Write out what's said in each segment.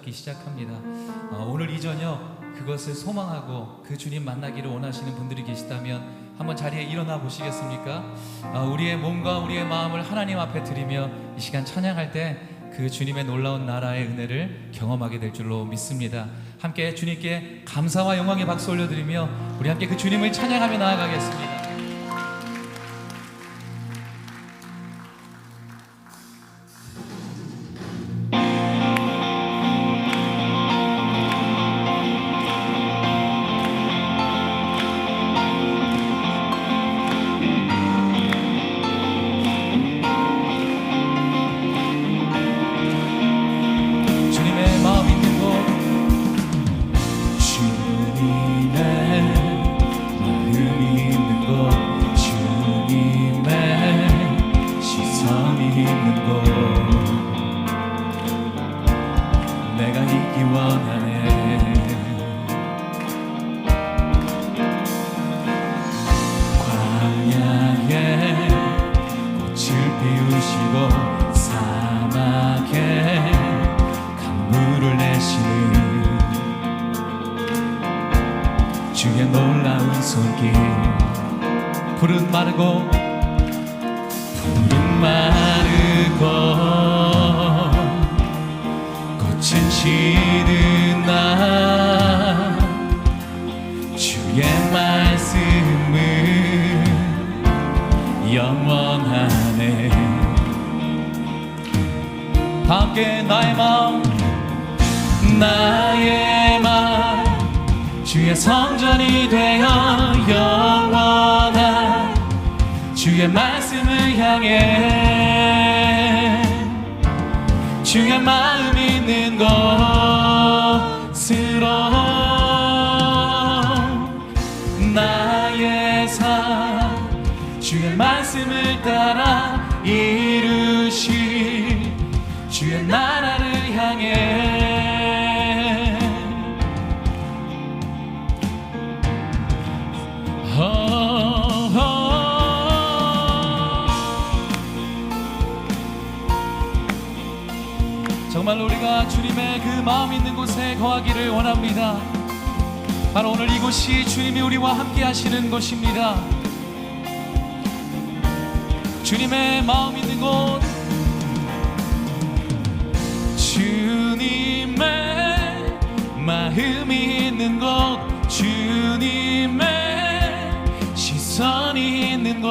찾기 시작합니다. 오늘 이 저녁 그것을 소망하고 그 주님 만나기를 원하시는 분들이 계시다면 한번 자리에 일어나 보시겠습니까? 우리의 몸과 우리의 마음을 하나님 앞에 드리며 이 시간 찬양할 때 그 주님의 놀라운 나라의 은혜를 경험하게 될 줄로 믿습니다. 함께 주님께 감사와 영광의 박수 올려드리며 우리 함께 그 주님을 찬양하며 나아가겠습니다. 주의 놀라운 손길 푸른 마르고 꽃은 시든 날 주의 말씀은 영원하네. 함께 나의 마음 주의 성전이 되어 영원한 주의 말씀을 향해 주의 마음 있는 곳으로 나의 삶 주의 말씀을 따라 이루실 주의 나라를 향해 정말 우리가 주님의 그 마음 있는 곳에 거하기를 원합니다. 바로 오늘 이곳이 주님이 우리와 함께 하시는 곳입니다. 주님의 마음 있는 곳, 주님의 마음이 있는 곳, 주님의 시선이 있는 곳,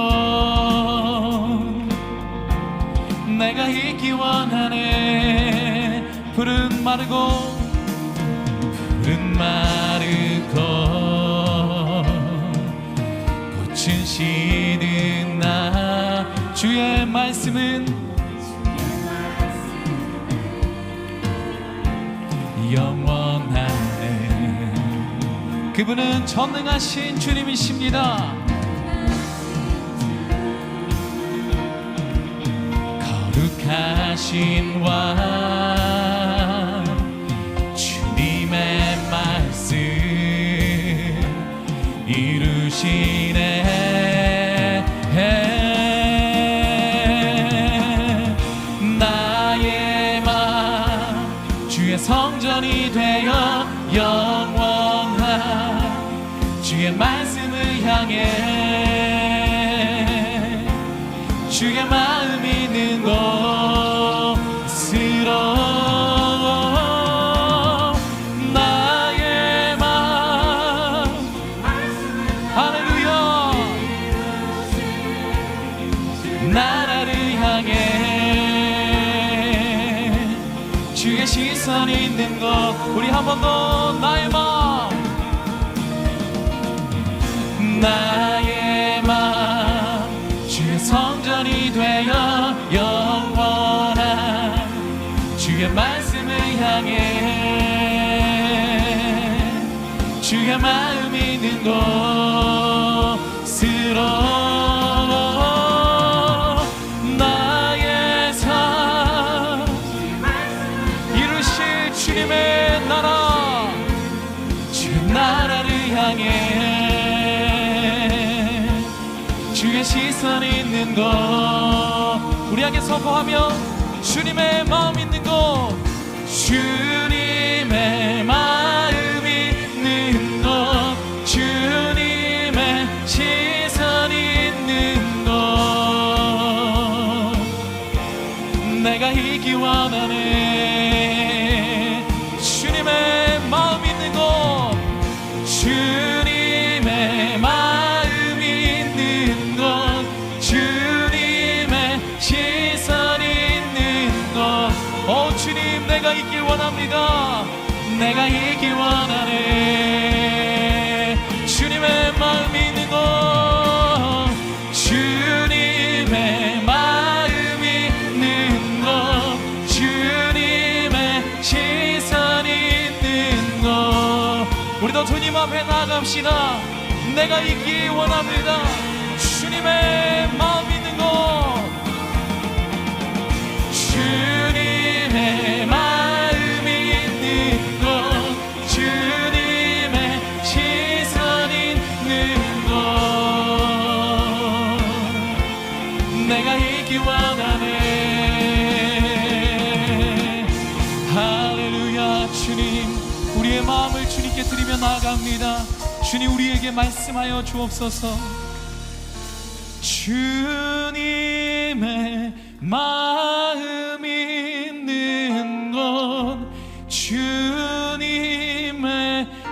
내가 있기 원하네. 푸른 마르고 꽃은 시든 나 주의 말씀은 영원하네. 그분은 전능하신 주님이십니다. 거룩하신 왕 주님의 말씀 이루시네. 나의 마음 주의 성전이 되어 영원한 주의 말씀을 향해 주의 마음 있는 곳으로 나의 마음 할렐루야 나라를 향해 주의 시선이 있는 곳 우리 한 번 더 나의 마음 주의 성전이 되어 영원한 주의 말씀을 향해 주의 마음 있는 곳으로 나의 삶 이루실 주님의 나라 주의 나라를 향해 주의 시선이 있는 곳 우리 함께 선포하며 주님의 마음 있는 곳 주님의 내가 있기 원하네. 주님의 마음이 있는 곳, 주님의 마음이 있는 곳, 주님의 시선이 있는 곳. 우리도 주님 앞에 나아갑시다. 내가 있기 원합니다. 주님의 마음 있는 곳, 주님의 마음이 있는 곳, 주님의 시선 있는 곳, 내가 있기 원하네. 할렐루야. 주님, 우리의 마음을 주님께 드리며 나아갑니다. 주님, 우리에게 말씀하여 주옵소서. 주님의 마음이 있는 곳, 주님의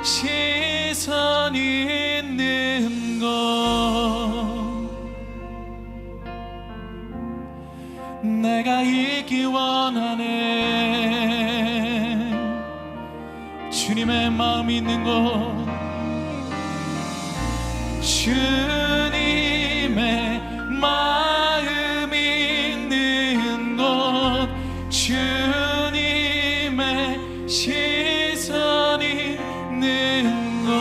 시선이 있는 곳, 내가 있기 원하네. 주님의 마음이 있는 곳, 주님의 마음이 있는 곳, 주님의 시선이 있는 곳,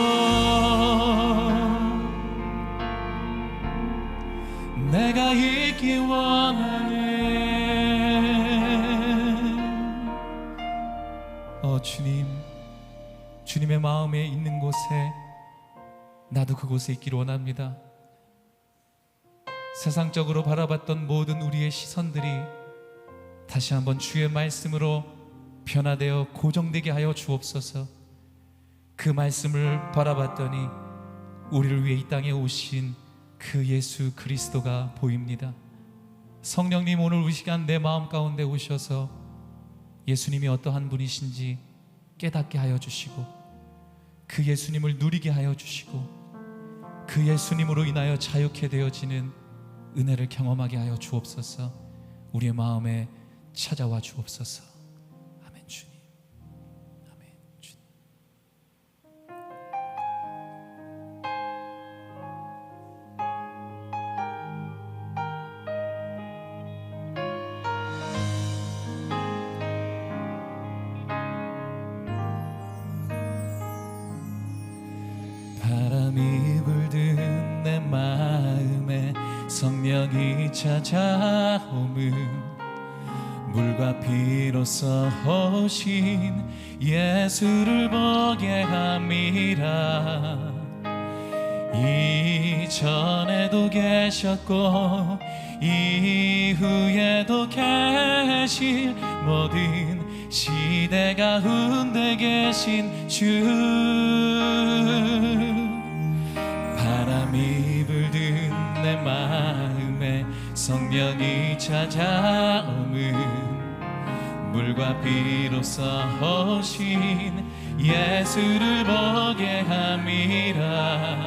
내가 있기 원하네. 주님, 주님의 마음에 있는 곳에 나도 그곳에 있기를 원합니다. 세상적으로 바라봤던 모든 우리의 시선들이 다시 한번 주의 말씀으로 변화되어 고정되게 하여 주옵소서. 그 말씀을 바라봤더니 우리를 위해 이 땅에 오신 그 예수 그리스도가 보입니다. 성령님, 오늘 이 시간 내 마음 가운데 오셔서 예수님이 어떠한 분이신지 깨닫게 하여 주시고, 그 예수님을 누리게 하여 주시고, 그 예수님으로 인하여 자유케 되어지는 은혜를 경험하게 하여 주옵소서. 우리의 마음에 찾아와 주옵소서. 아멘. 주님, 아멘. 주님. 바람이 불든 내 마음에 성령이 찾아오면 물과 피로써 오신 예수를 보게 함이라. 이전에도 계셨고 이후에도 계실 모든 시대 가운데 계신 주, 바람이 불든 내 마음에 성령이 찾아오면 물과 피로써 오신 예수를 보게 함이라.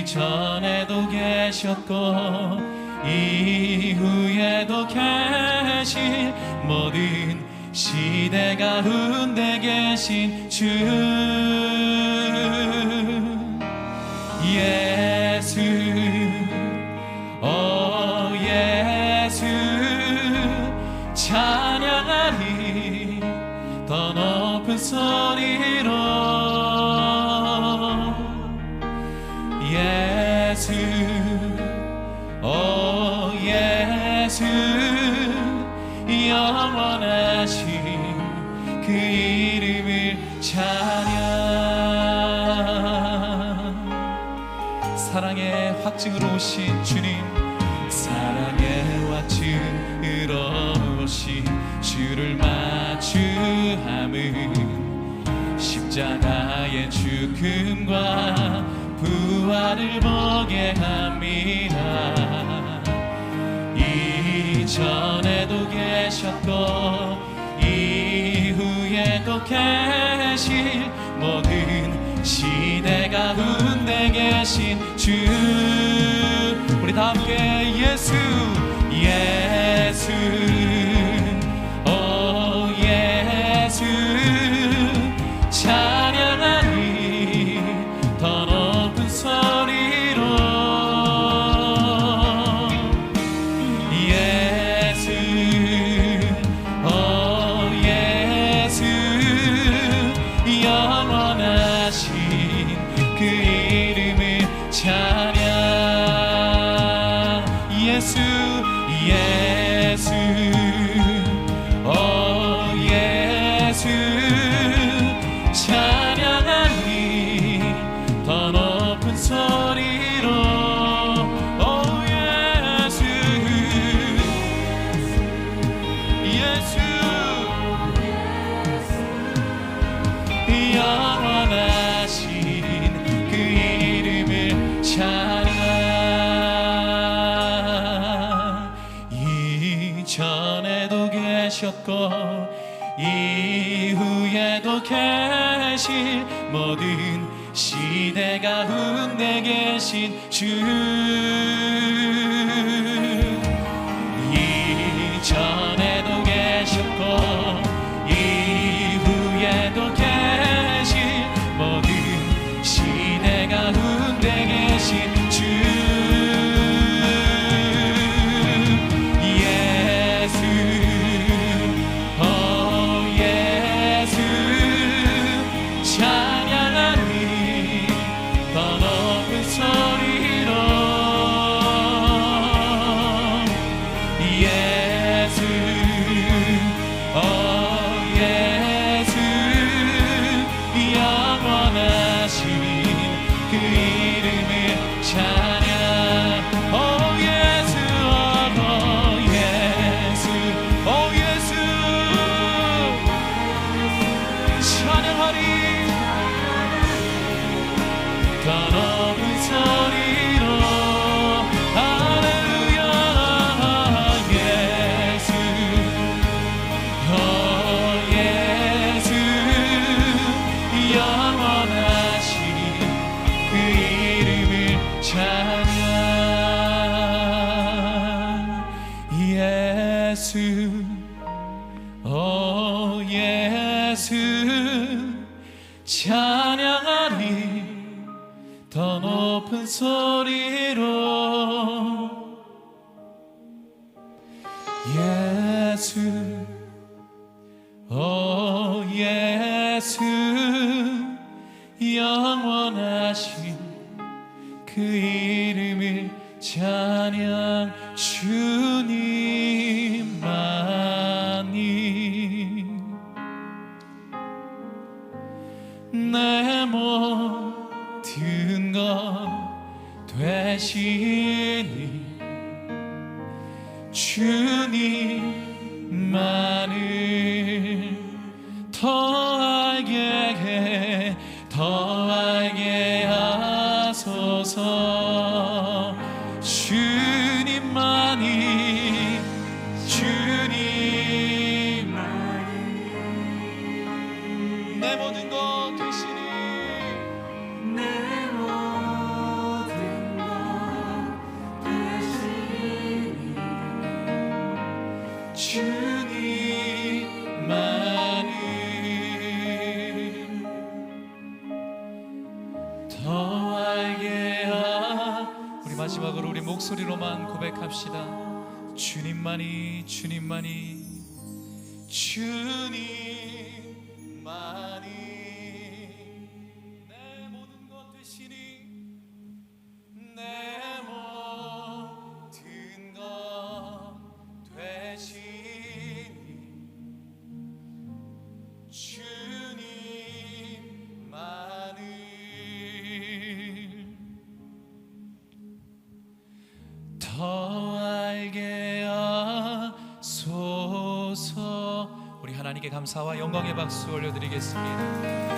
이전에도 계셨고 이후에도 계실 모든 시대 가운데 계신 주, 예수, 오 예수, 찬양하리 더 높은 소리로. 예수, 오 예수, 영원하신 그 이름을 찬양. 사랑의 확증으로 오신 주님, 사랑의 확증으로 오신 주를 마주함은 십자가의 죽음과 부활을 보게 합니다. 이전에도 계셨고 이후에도 계실 모든 시대 가운데 계신 주, 우리 다 함께 예수, 예수, 오 예수, 계셨고 이후에도 계실 모든 시대 가운데 계신 주 이전에도 계셨고 이후에도 계실 모든 시대 가운데 계신 주 예수 예수 찬양하니 더 높은 소리로 예수 예수 영원하신 그 이름을 찬양 예수 예수 찬양하리 더 높은 소리로 할렐루야 예수 예수 영원하신 그 이름을 찬양 예수 예수 찬양하리 더 높은 소리로 예수 예수 영원하신 그 이름을 찬양 주님만이 내 모든 것 되시니 주님만을 더 알게 하소서 주님만이 내 모든 것 되시니 내 모든 것 되시니 주님만을 더 알게 우리 마지막으로 우리 목소리로만 고백합시다. 주님만이 주님만이 내 모든 것 되시니 내 모든 것 되시니 주님만을 더 알게 하소서. 우리 하나님께 감사와 영광의 박수 올려드리겠습니다.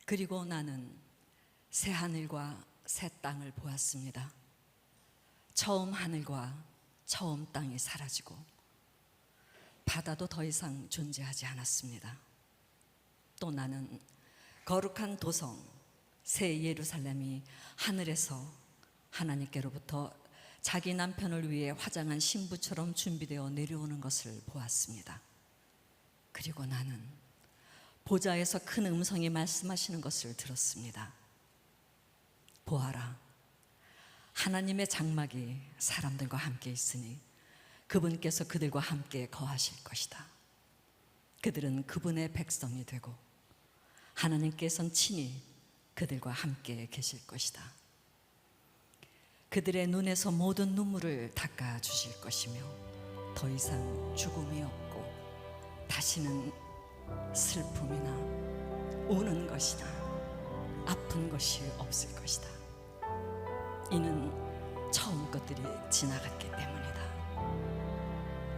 그리고 나는 새 하늘과 새 땅을 보았습니다. 처음 하늘과 처음 땅이 사라지고 바다도 더 이상 존재하지 않았습니다. 또 나는 거룩한 도성 새 예루살렘이 하늘에서 하나님께로부터 자기 남편을 위해 화장한 신부처럼 준비되어 내려오는 것을 보았습니다. 그리고 나는 보좌에서 큰 음성이 말씀하시는 것을 들었습니다. 보아라, 하나님의 장막이 사람들과 함께 있으니 그분께서 그들과 함께 거하실 것이다. 그들은 그분의 백성이 되고 하나님께서는 친히 그들과 함께 계실 것이다. 그들의 눈에서 모든 눈물을 닦아 주실 것이며 더 이상 죽음이 없고 다시는 슬픔이나 우는 것이나 아픈 것이 없을 것이다. 이는 처음 것들이 지나갔기 때문이다.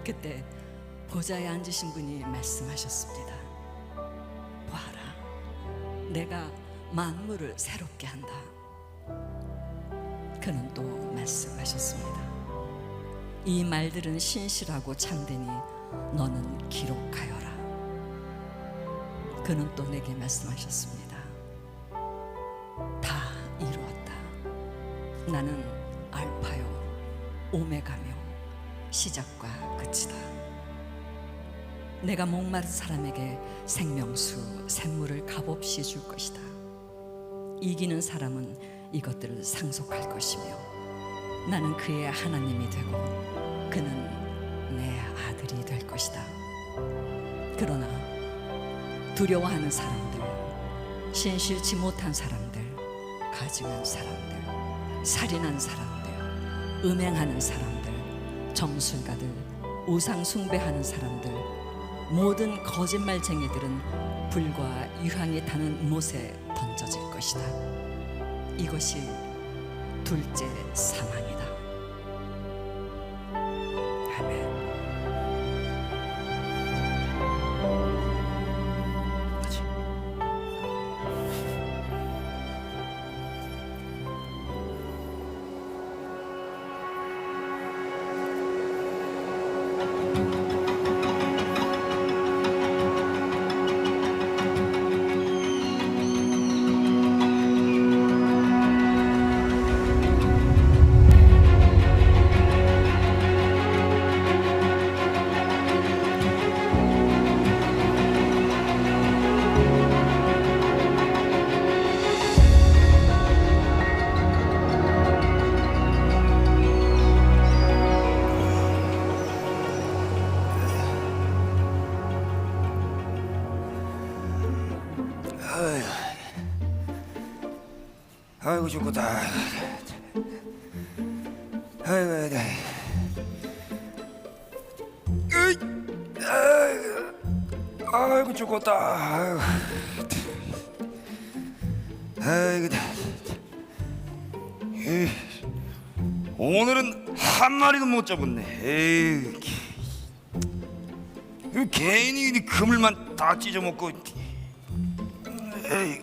그때 보좌에 앉으신 분이 말씀하셨습니다. 보아라, 내가 만물을 새롭게 한다. 그는 또 말씀하셨습니다. 이 말들은 신실하고 참되니 너는 기록하여라. 그는 또 내게 말씀하셨습니다. 다 이루었다. 나는 알파요 오메가며 시작과 끝이다. 내가 목마른 사람에게 생명수 샘물을 값없이 줄 것이다. 이기는 사람은 이것들을 상속할 것이며 나는 그의 하나님이 되고 그는 내 아들이 될 것이다. 그러나 두려워하는 사람들, 신실치 못한 사람들, 가증한 사람들, 살인한 사람들, 음행하는 사람들, 정술가들, 우상 숭배하는 사람들, 모든 거짓말쟁이들은 불과 유황이 타는 못에 던져질 것이다. 이것이 둘째 사망이다. 아멘. 아이고 죽겠다. 아이고, 아이고 죽겠다. 아이고, 오늘은 한 마리도 못 잡았네. 에이, 개인이 그물만 다 찢어먹고. 에이,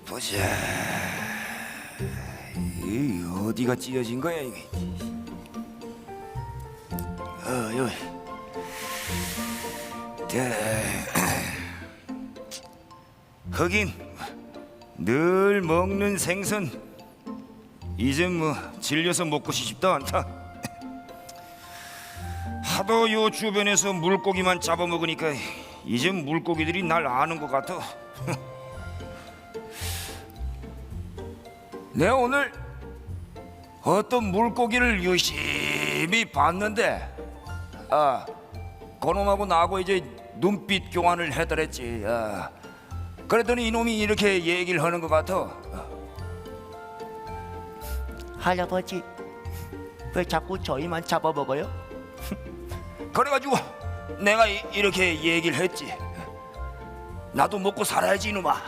보자. 이 어디가 찢어진 거야 이게? 여기. 하긴 늘 먹는 생선 이제 뭐 질려서 먹고 싶지도 않다. 하도 요 주변에서 물고기만 잡아먹으니까 이제 물고기들이 날 아는 것 같아. 내가 오늘 어떤 물고기를 유심히 봤는데 그놈하고 나하고 이제 눈빛 교환을 해더랬지. 그랬더니 이놈이 이렇게 얘기를 하는 것 같아. 할아버지, 왜 자꾸 저희만 잡아먹어요? 그래가지고 내가 이렇게 얘기를 했지. 나도 먹고 살아야지 이놈아.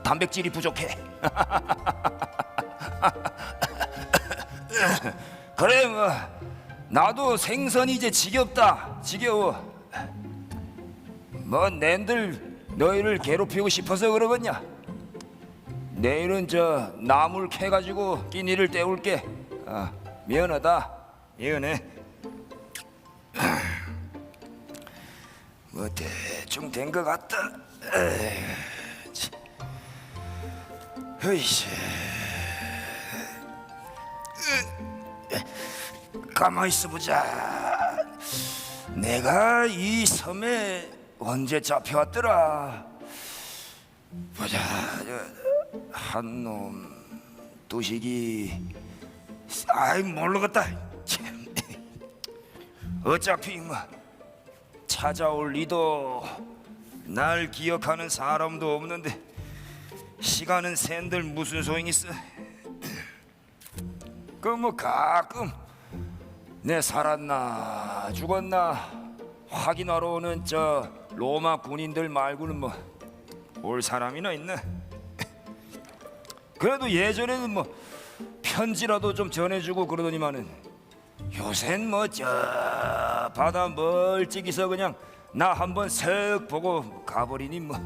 단백질이 부족해. 그래 뭐 나도 생선이 이제 지겹다. 지겨워. 뭐 낸들 너희를 괴롭히고 싶어서 그러겠냐? 내일은 저 나물 캐가지고 끼니를 때울게. 미안하다. 미안해. 뭐 대충 된 것 같다. 으이씨. 가만히 있어보자. 내가 이 섬에 언제 잡혀왔더라? 보자. 한놈, 두식이. 아이 모르겠다. 참. 어차피 뭐 찾아올 리도 날 기억하는 사람도 없는데 시간은 샌들 무슨 소용이 있어? 그 뭐 가끔 내 살았나 죽었나 확인하러 오는 저 로마 군인들 말고는 뭐 올 사람이나 있나? 그래도 예전에는 뭐 편지라도 좀 전해주고 그러더니만은 요샌 뭐 저 바다 멀찍이서 그냥 나 한번 슥 보고 가버리니 뭐.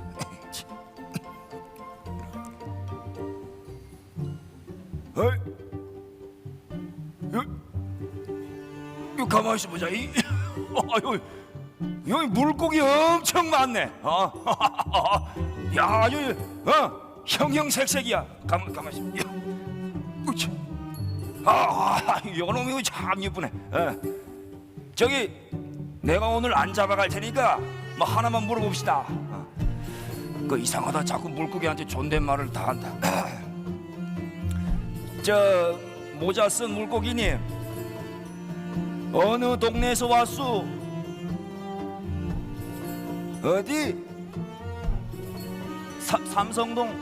어이? 요 가만히 있어 보자. 여기 물고기 엄청 많네. 야, 여기 형형색색이야. 가만히 있어. 요놈이 참 예쁘네. 저기 내가 오늘 안 잡아갈 테니까 뭐 하나만 물어봅시다. 그 이상하다. 자꾸 물고기한테 존댓말을 다 한다. 저 모자 쓴 물고기님, 어느 동네에서 왔소? 어디? 삼성동?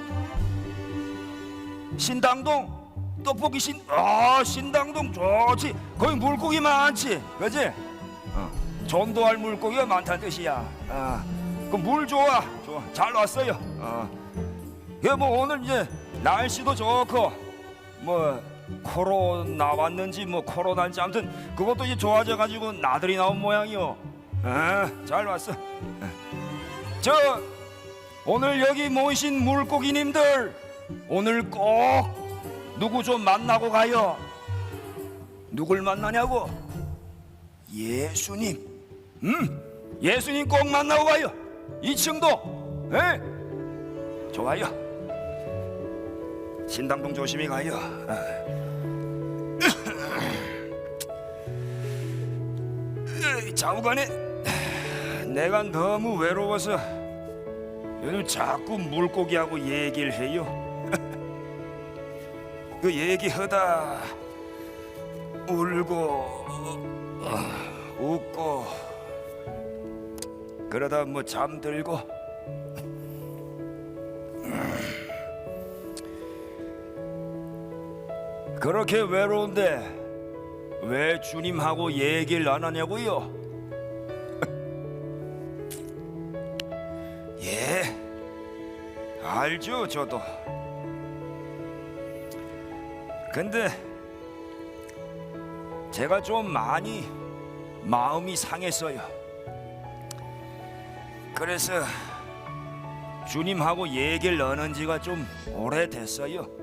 신당동? 떡볶이 신당동 좋지. 거기 물고기 많지, 그지? 전도할 물고기가 많다는 뜻이야. 그 물 좋아, 잘 왔어요. 뭐 오늘 이제 날씨도 좋고 뭐 코로나 왔는지 뭐 코로나인지 아무튼 그것도 이제 좋아져가지고 나들이 나온 모양이요. 잘 왔어. 저 오늘 여기 모이신 물고기님들 오늘 꼭 누구 좀 만나고 가요. 누굴 만나냐고? 예수님. 예수님 꼭 만나고 가요. 2층도. 좋아요. 신당동 조심히 가요. 좌우간에 내가 너무 외로워서 요즘 자꾸 물고기하고 얘기를 해요. 그 얘기하다 울고 웃고 그러다 뭐 잠들고. 그렇게 외로운데 왜 주님하고 얘기를 안 하냐고요? 예, 알죠, 저도. 근데 제가 좀 많이 마음이 상했어요. 그래서 주님하고 얘기를 나눈 지가 좀 오래됐어요.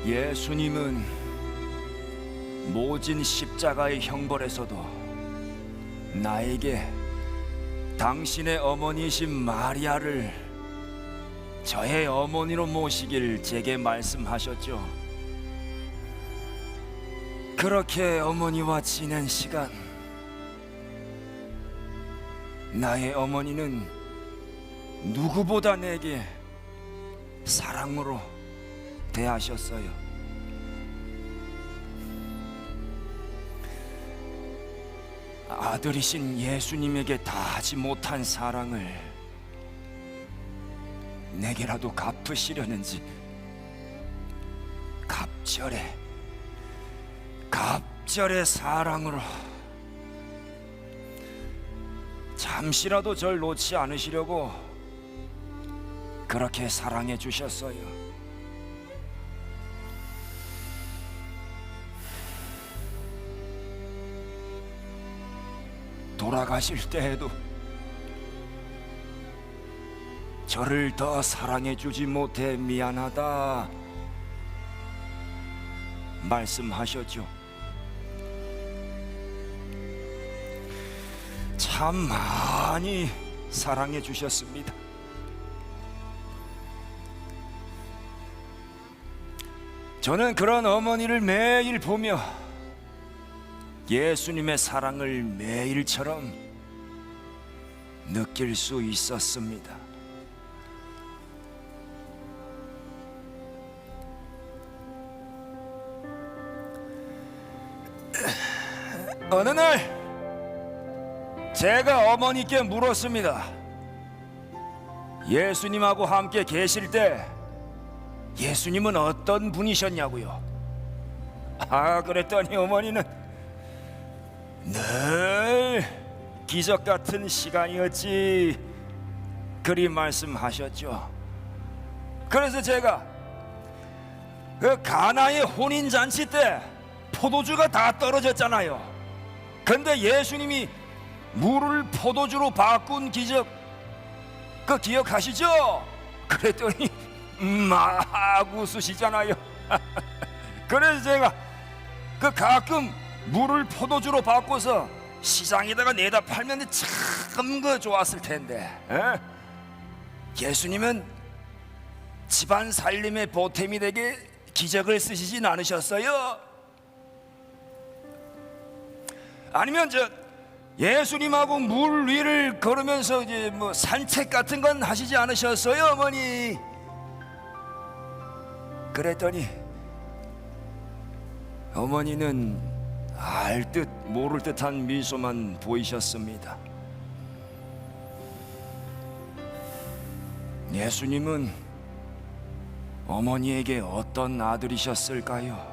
예수님은 모진 십자가의 형벌에서도 나에게 당신의 어머니이신 마리아를 저의 어머니로 모시길 제게 말씀하셨죠. 그렇게 어머니와 지낸 시간, 나의 어머니는 누구보다 내게 사랑으로 대하셨어요. 아들이신 예수님에게 다하지 못한 사랑을 내게라도 갚으시려는지 갑절에 무한합절의 사랑으로 잠시라도 절 놓지 않으시려고 그렇게 사랑해 주셨어요. 돌아가실 때에도 저를 더 사랑해 주지 못해 미안하다 말씀하셨죠. 참 많이 사랑해 주셨습니다. 저는 그런 어머니를 매일 보며 예수님의 사랑을 매일처럼 느낄 수 있었습니다. 어느 날 제가 어머니께 물었습니다. 예수님하고 함께 계실 때 예수님은 어떤 분이셨냐고요. 그랬더니 어머니는 늘 기적 같은 시간이었지 그리 말씀하셨죠. 그래서 제가 그 가나의 혼인잔치 때 포도주가 다 떨어졌잖아요. 근데 예수님이 물을 포도주로 바꾼 기적 그 기억하시죠? 그랬더니 막 웃으시잖아요. 그래서 제가 그 가끔 물을 포도주로 바꿔서 시장에다가 내다 팔면 참 그 좋았을 텐데. 예수님은 집안 살림의 보탬이 되게 기적을 쓰시진 않으셨어요? 아니면 예수님하고 물 위를 걸으면서 이제 뭐 산책 같은 건 하시지 않으셨어요, 어머니? 그랬더니 어머니는 알 듯 모를 듯한 미소만 보이셨습니다. 예수님은 어머니에게 어떤 아들이셨을까요?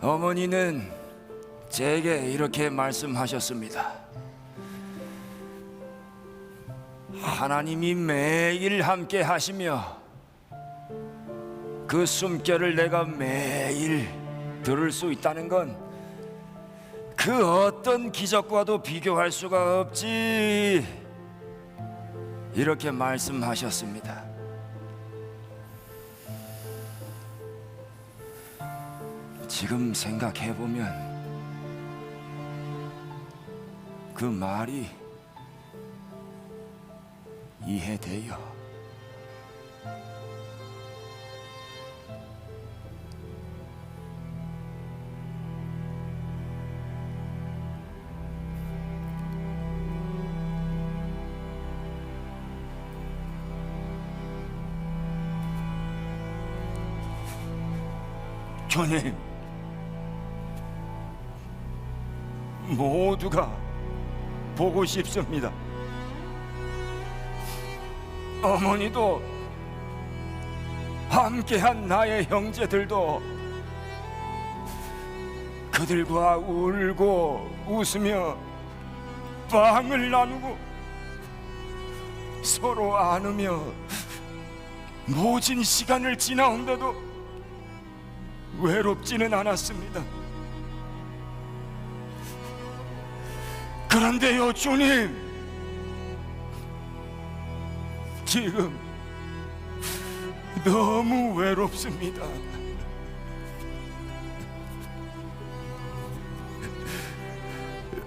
어머니는 제게 이렇게 말씀하셨습니다. 하나님이 매일 함께 하시며 그 숨결을 내가 매일 들을 수 있다는 건 그 어떤 기적과도 비교할 수가 없지 이렇게 말씀하셨습니다. 지금 생각해보면 그 말이 이해돼요. 주님, 모두가 보고 싶습니다. 어머니도 함께한 나의 형제들도 그들과 울고 웃으며 빵을 나누고 서로 안으며 모진 시간을 지나온데도 외롭지는 않았습니다. 그런데요, 주님, 지금 너무 외롭습니다.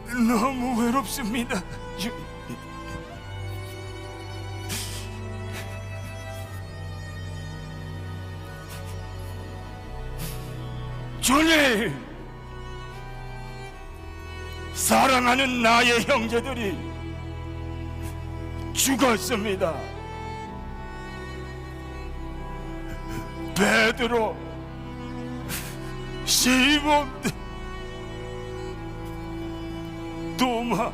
너무 외롭습니다. 주님, 사랑하는 나의 형제들이 죽었습니다. 베드로, 시몬, 도마, 아니하오마.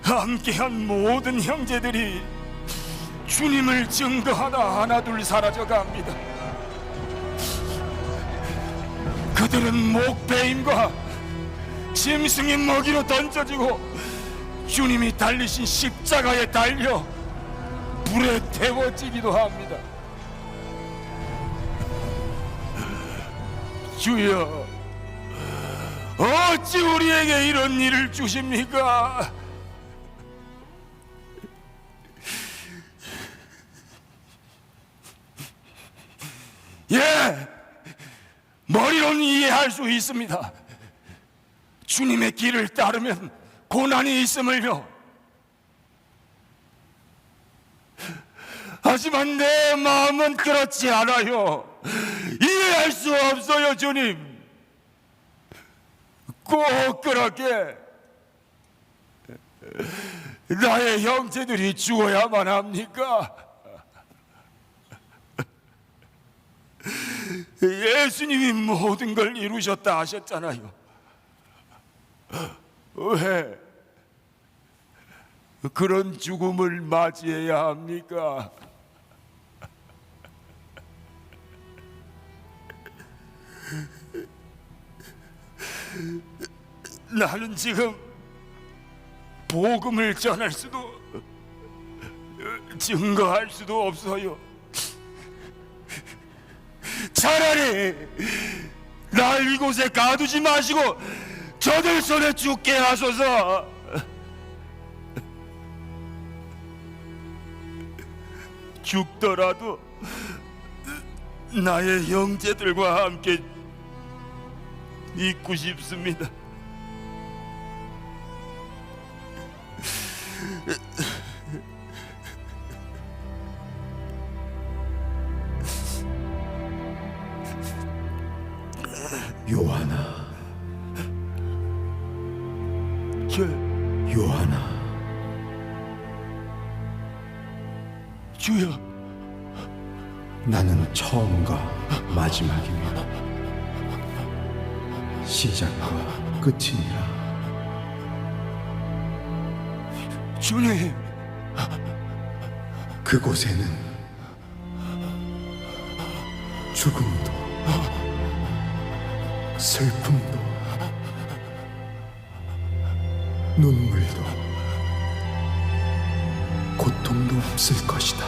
함께한 모든 형제들이 주님을 증거하다 하나둘 사라져갑니다. 그들은 목배임과 짐승의 먹이로 던져지고 주님이 달리신 십자가에 달려 불에 태워지기도 합니다. 주여, 어찌 우리에게 이런 일을 주십니까? 예, 머리로는 이해할 수 있습니다. 주님의 길을 따르면 고난이 있음을요. 하지만 내 마음은 그렇지 않아요. 이해할 수 없어요, 주님. 꼭 그렇게 나의 형제들이 죽어야만 합니까? 예수님이 모든 걸 이루셨다 하셨잖아요. 왜 그런 죽음을 맞이해야 합니까? 나는 지금 복음을 전할 수도 증거할 수도 없어요. 차라리 날 이곳에 가두지 마시고 저들 손에 죽게 하소서. 죽더라도 나의 형제들과 함께 있고 싶습니다. 요한아, 요한아, 주여, 나는 처음과 마지막이며 시작과 끝이니라. 주님, 그곳에는 죽음도 슬픔도 눈물도 고통도 없을 것이다.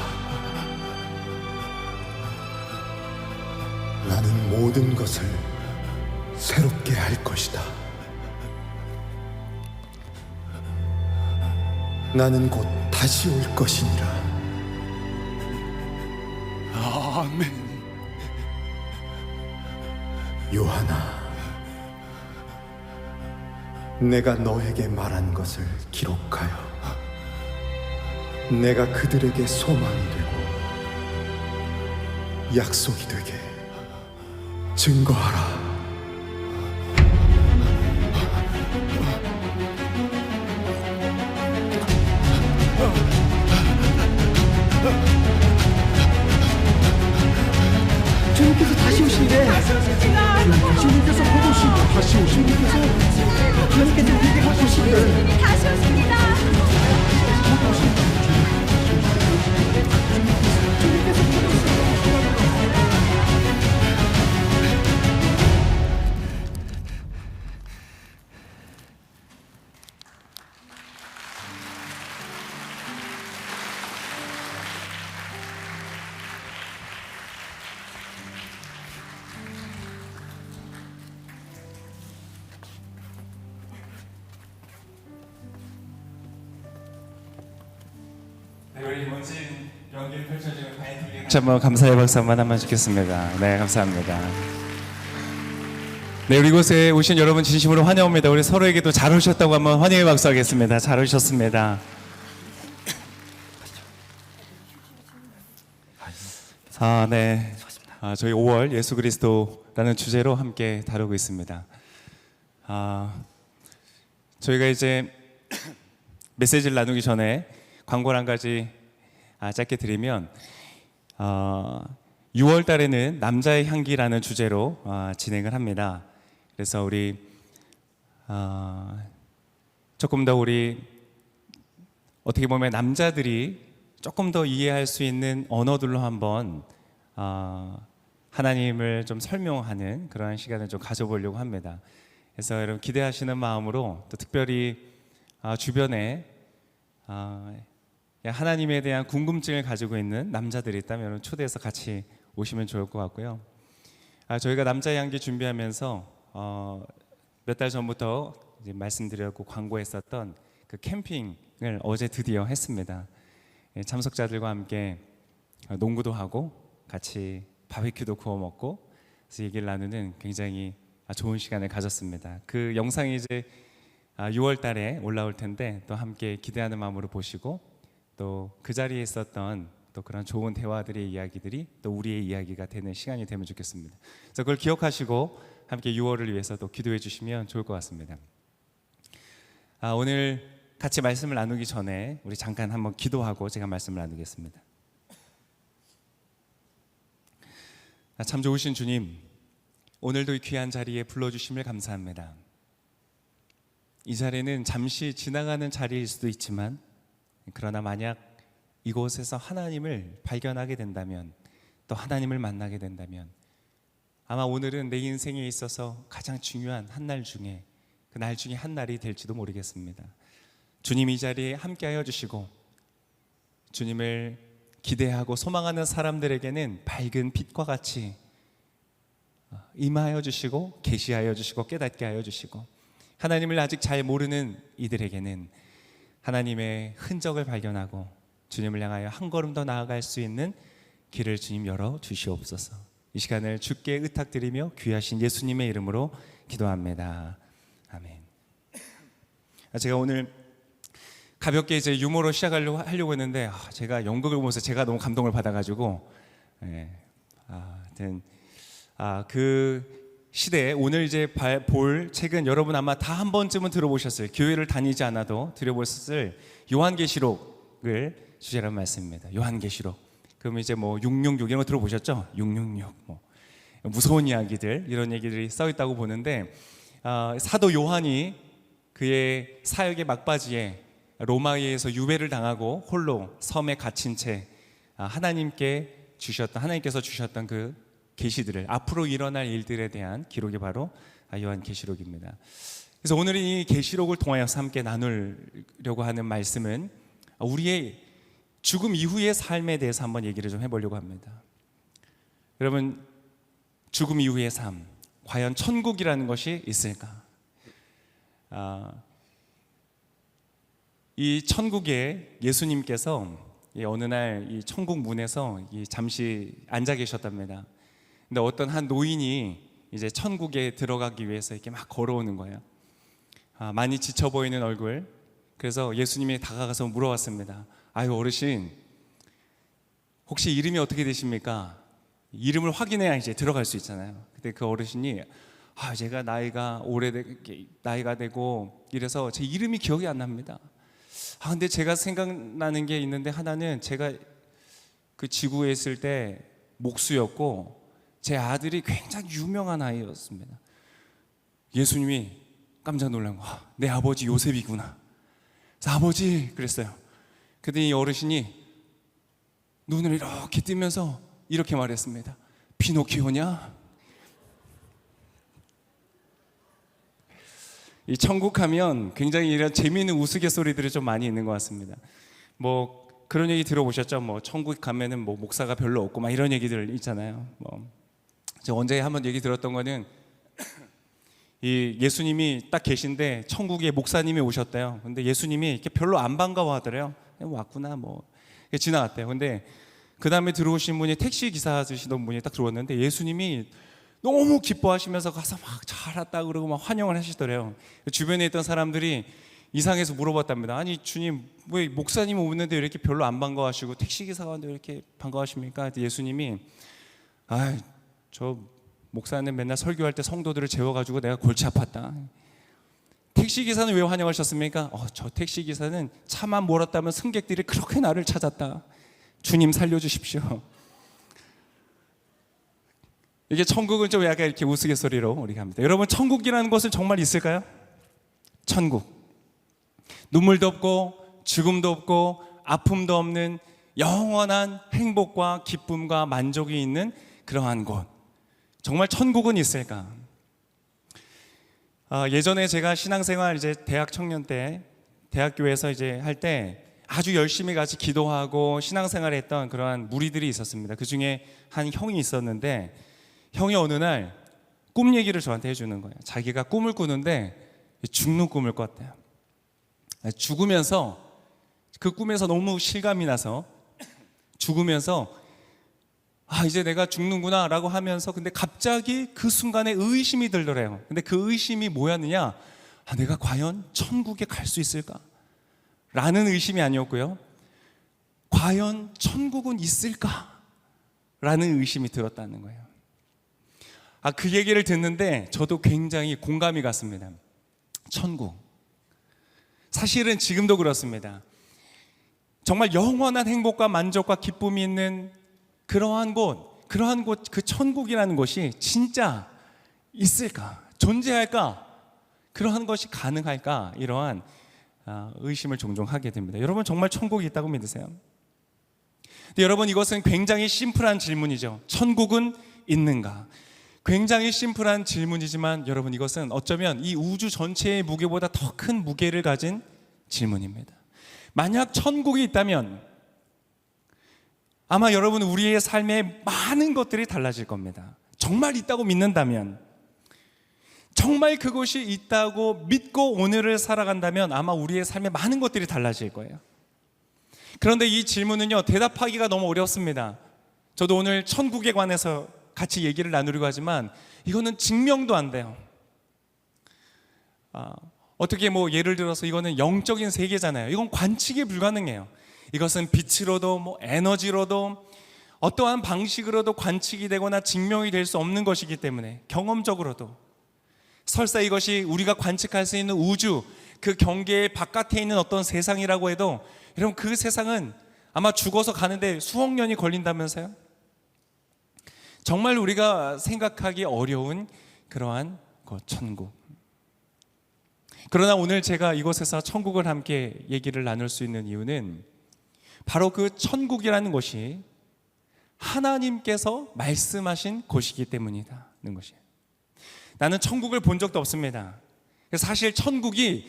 나는 모든 것을 새롭게 할 것이다. 나는 곧 다시 올 것이니라. 아멘. 요한아, 내가 너에게 말한 것을 기록하여 내가 그들에게 소망이 되고 약속이 되게 증거하라. 주님께서 다시 오신대. 주님께서 곧 오신대. 다시 오신대. 주님께서 우리에게 곧 오신대. 다시 오십니다. 다시 한번 감사의 박수 한번 하면 좋겠습니다. 네, 감사합니다. 네, 우리 이곳에 오신 여러분 진심으로 환영합니다. 우리 서로에게도 잘 오셨다고 한번 환영의 박수 하겠습니다. 잘 오셨습니다. 네. 저희 5월 예수 그리스도라는 주제로 함께 다루고 있습니다. 저희가 이제 메시지를 나누기 전에 광고를 한 가지 짧게 드리면 6월 달에는 남자의 향기라는 주제로 진행을 합니다. 그래서 우리 조금 더 우리 어떻게 보면 남자들이 조금 더 이해할 수 있는 언어들로 한번 하나님을 좀 설명하는 그런 시간을 좀 가져보려고 합니다. 그래서 여러분 기대하시는 마음으로 또 특별히 주변에 하나님에 대한 궁금증을 가지고 있는 남자들이 있다면 여러분 초대해서 같이 오시면 좋을 것 같고요. 저희가 남자 양기 준비하면서 몇 달 전부터 이제 말씀드렸고 광고했었던 그 캠핑을 어제 드디어 했습니다. 참석자들과 함께 농구도 하고 같이 바비큐도 구워 먹고 그래서 얘기를 나누는 굉장히 좋은 시간을 가졌습니다. 그 영상이 이제 6월 달에 올라올 텐데 또 함께 기대하는 마음으로 보시고 또 그 자리에 있었던 또 그런 좋은 대화들의 이야기들이 또 우리의 이야기가 되는 시간이 되면 좋겠습니다. 그래서 그걸 기억하시고 함께 6월을 위해서 또 기도해 주시면 좋을 것 같습니다. 오늘 같이 말씀을 나누기 전에 우리 잠깐 한번 기도하고 제가 말씀을 나누겠습니다. 참 좋으신 주님, 오늘도 이 귀한 자리에 불러주심을 감사합니다. 이 자리는 잠시 지나가는 자리일 수도 있지만 그러나 만약 이곳에서 하나님을 발견하게 된다면 또 하나님을 만나게 된다면 아마 오늘은 내 인생에 있어서 가장 중요한 한 날 중에 그 날 중에 한 날이 될지도 모르겠습니다. 주님 이 자리에 함께하여 주시고 주님을 기대하고 소망하는 사람들에게는 밝은 빛과 같이 임하여 주시고 계시하여 주시고 깨닫게 하여 주시고 하나님을 아직 잘 모르는 이들에게는 하나님의 흔적을 발견하고 주님을 향하여 한 걸음 더 나아갈 수 있는 길을 주님 열어 주시옵소서. 이 시간을 주께 의탁드리며 귀하신 예수님의 이름으로 기도합니다. 아멘. 제가 오늘 가볍게 이제 유머로 시작하려고 했는데 제가 연극을 보면서 제가 너무 감동을 받아가지고 하여튼 그 시대에 오늘 이제 볼 책은 여러분 아마 다 한 번쯤은 들어보셨어요. 교회를 다니지 않아도 들어보셨을 요한계시록을 주제로 한 말씀입니다. 요한계시록. 그럼 이제 뭐 666 이런 거 들어보셨죠? 666 뭐 무서운 이야기들 이런 얘기들이 써 있다고 보는데 사도 요한이 그의 사역의 막바지에 로마에서 유배를 당하고 홀로 섬에 갇힌 채 하나님께서 주셨던 그 계시들을 앞으로 일어날 일들에 대한 기록이 바로 요한계시록입니다. 그래서 오늘 이 계시록을 통하여서 함께 나누려고 하는 말씀은 우리의 죽음 이후의 삶에 대해서 한번 얘기를 좀 해보려고 합니다. 여러분, 죽음 이후의 삶, 과연 천국이라는 것이 있을까? 이 천국에 예수님께서 어느 날 이 천국 문에서 잠시 앉아 계셨답니다. 근데 어떤 한 노인이 이제 천국에 들어가기 위해서 이렇게 막 걸어오는 거예요. 많이 지쳐 보이는 얼굴. 그래서 예수님이 다가가서 물어봤습니다. 아유 어르신, 혹시 이름이 어떻게 되십니까? 이름을 확인해야 이제 들어갈 수 있잖아요. 근데 그 어르신이 제가 나이가 되고 이래서 제 이름이 기억이 안 납니다. 근데 제가 생각나는 게 있는데 하나는 제가 그 지구에 있을 때 목수였고 제 아들이 굉장히 유명한 아이였습니다. 예수님이 깜짝 놀란 거, 내 아버지 요셉이구나. 그래서 아버지 그랬어요. 그랬더니 이 어르신이 눈을 이렇게 뜨면서 이렇게 말했습니다. 피노키오냐? 이 천국 하면 굉장히 이런 재미있는 우스갯소리들이 좀 많이 있는 것 같습니다. 뭐 그런 얘기 들어보셨죠? 뭐 천국 가면은 뭐 목사가 별로 없고 막 이런 얘기들 있잖아요. 저 언제 한번 얘기 들었던 거는 이 예수님이 딱 계신데 천국에 목사님이 오셨대요. 근데 예수님이 이렇게 별로 안 반가워하더래요. 왔구나 뭐 지나갔대요. 근데 그 다음에 들어오신 분이 택시 기사 주시던 분이 딱 들어왔는데 예수님이 너무 기뻐하시면서 가서 막 잘 왔다 그러고 막 환영을 하시더래요. 주변에 있던 사람들이 이상해서 물어봤답니다. 아니 주님 왜 목사님 오는데 이렇게 별로 안 반가워하시고 택시 기사가 왔는데 왜 이렇게 반가워하십니까? 예수님이 저 목사는 맨날 설교할 때 성도들을 재워가지고 내가 골치 아팠다. 택시 기사는 왜 환영하셨습니까? 저 택시 기사는 차만 몰았다면 승객들이 그렇게 나를 찾았다. 주님 살려주십시오. 이게 천국은 좀 약간 이렇게 우스갯소리로 우리가 합니다. 여러분 천국이라는 것은 정말 있을까요? 천국. 눈물도 없고 죽음도 없고 아픔도 없는 영원한 행복과 기쁨과 만족이 있는 그러한 곳. 정말 천국은 있을까? 예전에 제가 신앙생활 이제 대학 청년 때 대학교에서 이제 할 때 아주 열심히 같이 기도하고 신앙생활했던 그러한 무리들이 있었습니다. 그 중에 한 형이 있었는데 형이 어느 날 꿈 얘기를 저한테 해주는 거예요. 자기가 꿈을 꾸는데 죽는 꿈을 꿨대요. 죽으면서 그 꿈에서 너무 실감이 나서 죽으면서 이제 내가 죽는구나 라고 하면서 근데 갑자기 그 순간에 의심이 들더래요. 근데 그 의심이 뭐였느냐? 내가 과연 천국에 갈 수 있을까? 라는 의심이 아니었고요. 과연 천국은 있을까? 라는 의심이 들었다는 거예요. 그 얘기를 듣는데 저도 굉장히 공감이 갔습니다. 천국. 사실은 지금도 그렇습니다. 정말 영원한 행복과 만족과 기쁨이 있는 그러한 곳, 그 천국이라는 곳이 진짜 있을까? 존재할까? 그러한 것이 가능할까? 이러한 의심을 종종 하게 됩니다. 여러분 정말 천국이 있다고 믿으세요? 근데 여러분 이것은 굉장히 심플한 질문이죠. 천국은 있는가? 굉장히 심플한 질문이지만 여러분 이것은 어쩌면 이 우주 전체의 무게보다 더 큰 무게를 가진 질문입니다. 만약 천국이 있다면 아마 여러분 우리의 삶에 많은 것들이 달라질 겁니다. 정말 있다고 믿는다면, 정말 그것이 있다고 믿고 오늘을 살아간다면 아마 우리의 삶에 많은 것들이 달라질 거예요. 그런데 이 질문은요, 대답하기가 너무 어렵습니다. 저도 오늘 천국에 관해서 같이 얘기를 나누려고 하지만 이거는 증명도 안 돼요. 어떻게 예를 들어서 이거는 영적인 세계잖아요. 이건 관측이 불가능해요. 이것은 빛으로도 에너지로도 어떠한 방식으로도 관측이 되거나 증명이 될 수 없는 것이기 때문에 경험적으로도 설사 이것이 우리가 관측할 수 있는 우주 그 경계 바깥에 있는 어떤 세상이라고 해도 여러분 그 세상은 아마 죽어서 가는데 수억 년이 걸린다면서요? 정말 우리가 생각하기 어려운 그러한 천국. 그러나 오늘 제가 이곳에서 천국을 함께 얘기를 나눌 수 있는 이유는 바로 그 천국이라는 것이 하나님께서 말씀하신 곳이기 때문이다는 것이에요. 나는 천국을 본 적도 없습니다. 사실 천국이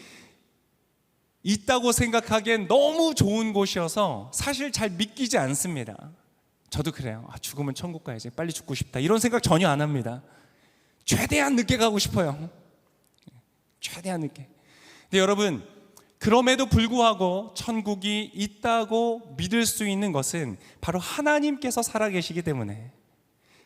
있다고 생각하기엔 너무 좋은 곳이어서 사실 잘 믿기지 않습니다. 저도 그래요. 죽으면 천국 가야지, 빨리 죽고 싶다, 이런 생각 전혀 안 합니다. 최대한 늦게 가고 싶어요. 최대한 늦게. 근데 여러분 그럼에도 불구하고 천국이 있다고 믿을 수 있는 것은 바로 하나님께서 살아계시기 때문에,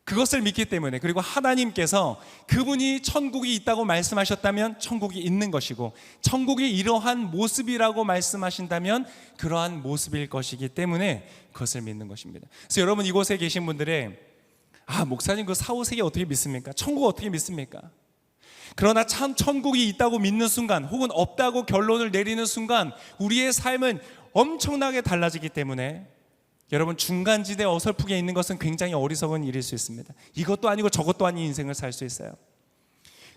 그것을 믿기 때문에, 그리고 하나님께서 그분이 천국이 있다고 말씀하셨다면 천국이 있는 것이고 천국이 이러한 모습이라고 말씀하신다면 그러한 모습일 것이기 때문에 그것을 믿는 것입니다. 그래서 여러분 이곳에 계신 분들의 목사님 그 사후세계 어떻게 믿습니까? 천국 어떻게 믿습니까? 그러나 참 천국이 있다고 믿는 순간 혹은 없다고 결론을 내리는 순간 우리의 삶은 엄청나게 달라지기 때문에 여러분 중간지대에 어설프게 있는 것은 굉장히 어리석은 일일 수 있습니다. 이것도 아니고 저것도 아닌 인생을 살 수 있어요.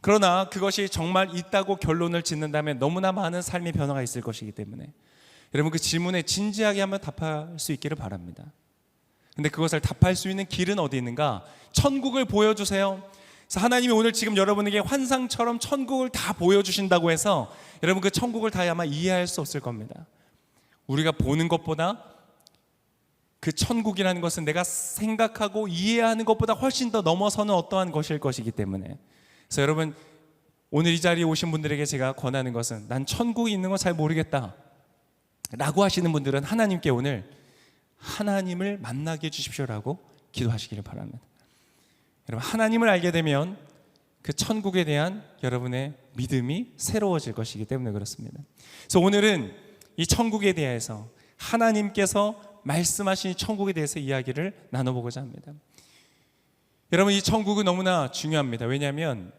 그러나 그것이 정말 있다고 결론을 짓는다면 너무나 많은 삶의 변화가 있을 것이기 때문에 여러분 그 질문에 진지하게 한번 답할 수 있기를 바랍니다. 근데 그것을 답할 수 있는 길은 어디 있는가? 천국을 보여주세요. 그래서 하나님이 오늘 지금 여러분에게 환상처럼 천국을 다 보여주신다고 해서 여러분 그 천국을 다 아마 이해할 수 없을 겁니다. 우리가 보는 것보다 그 천국이라는 것은 내가 생각하고 이해하는 것보다 훨씬 더 넘어서는 어떠한 것일 것이기 때문에, 그래서 여러분 오늘 이 자리에 오신 분들에게 제가 권하는 것은 난 천국이 있는 거 잘 모르겠다 라고 하시는 분들은 하나님께 오늘 하나님을 만나게 해주십시오라고 기도하시기를 바랍니다. 여러분 하나님을 알게 되면 그 천국에 대한 여러분의 믿음이 새로워질 것이기 때문에 그렇습니다. 그래서 오늘은 이 천국에 대해서 하나님께서 말씀하신 천국에 대해서 이야기를 나눠보고자 합니다. 여러분 이 천국은 너무나 중요합니다. 왜냐하면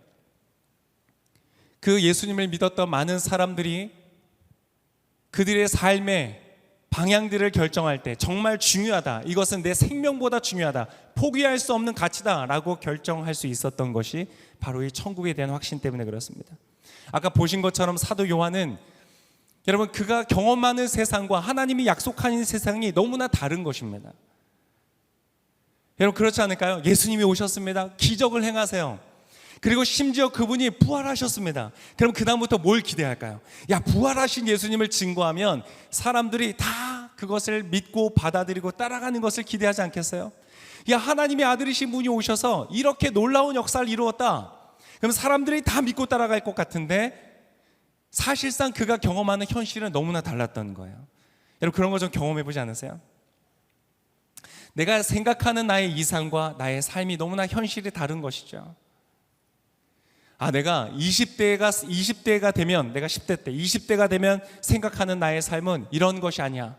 그 예수님을 믿었던 많은 사람들이 그들의 삶의 방향들을 결정할 때 정말 중요하다, 이것은 내 생명보다 중요하다, 포기할 수 없는 가치다 라고 결정할 수 있었던 것이 바로 이 천국에 대한 확신 때문에 그렇습니다. 아까 보신 것처럼 사도 요한은 여러분 그가 경험하는 세상과 하나님이 약속하는 세상이 너무나 다른 것입니다. 여러분 그렇지 않을까요? 예수님이 오셨습니다. 기적을 행하세요. 그리고 심지어 그분이 부활하셨습니다. 그럼 그 다음부터 뭘 기대할까요? 야, 부활하신 예수님을 증거하면 사람들이 다 그것을 믿고 받아들이고 따라가는 것을 기대하지 않겠어요? 야, 하나님의 아들이신 분이 오셔서 이렇게 놀라운 역사를 이루었다. 그럼 사람들이 다 믿고 따라갈 것 같은데 사실상 그가 경험하는 현실은 너무나 달랐던 거예요. 여러분 그런 거 좀 경험해 보지 않으세요? 내가 생각하는 나의 이상과 나의 삶이 너무나 현실이 다른 것이죠. 아, 내가 20대가 되면, 내가 10대 때 20대가 되면 생각하는 나의 삶은 이런 것이 아니야.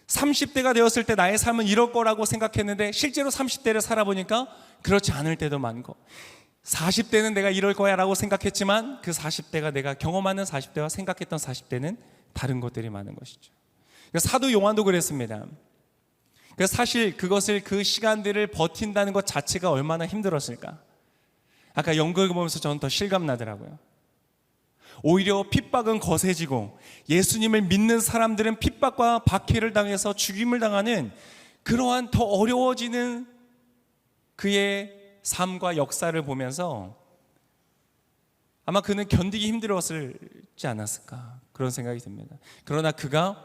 30대가 되었을 때 나의 삶은 이럴 거라고 생각했는데 실제로 30대를 살아보니까 그렇지 않을 때도 많고, 40대는 내가 이럴 거야 라고 생각했지만 그 40대가 내가 경험하는 40대와 생각했던 40대는 다른 것들이 많은 것이죠. 사도 요한도 그랬습니다. 사실 그것을, 그 시간들을 버틴다는 것 자체가 얼마나 힘들었을까. 아까 연극을 보면서 저는 더 실감나더라고요. 오히려 핍박은 거세지고 예수님을 믿는 사람들은 핍박과 박해를 당해서 죽임을 당하는 그러한 더 어려워지는 그의 삶과 역사를 보면서 아마 그는 견디기 힘들었을지 않았을까, 그런 생각이 듭니다. 그러나 그가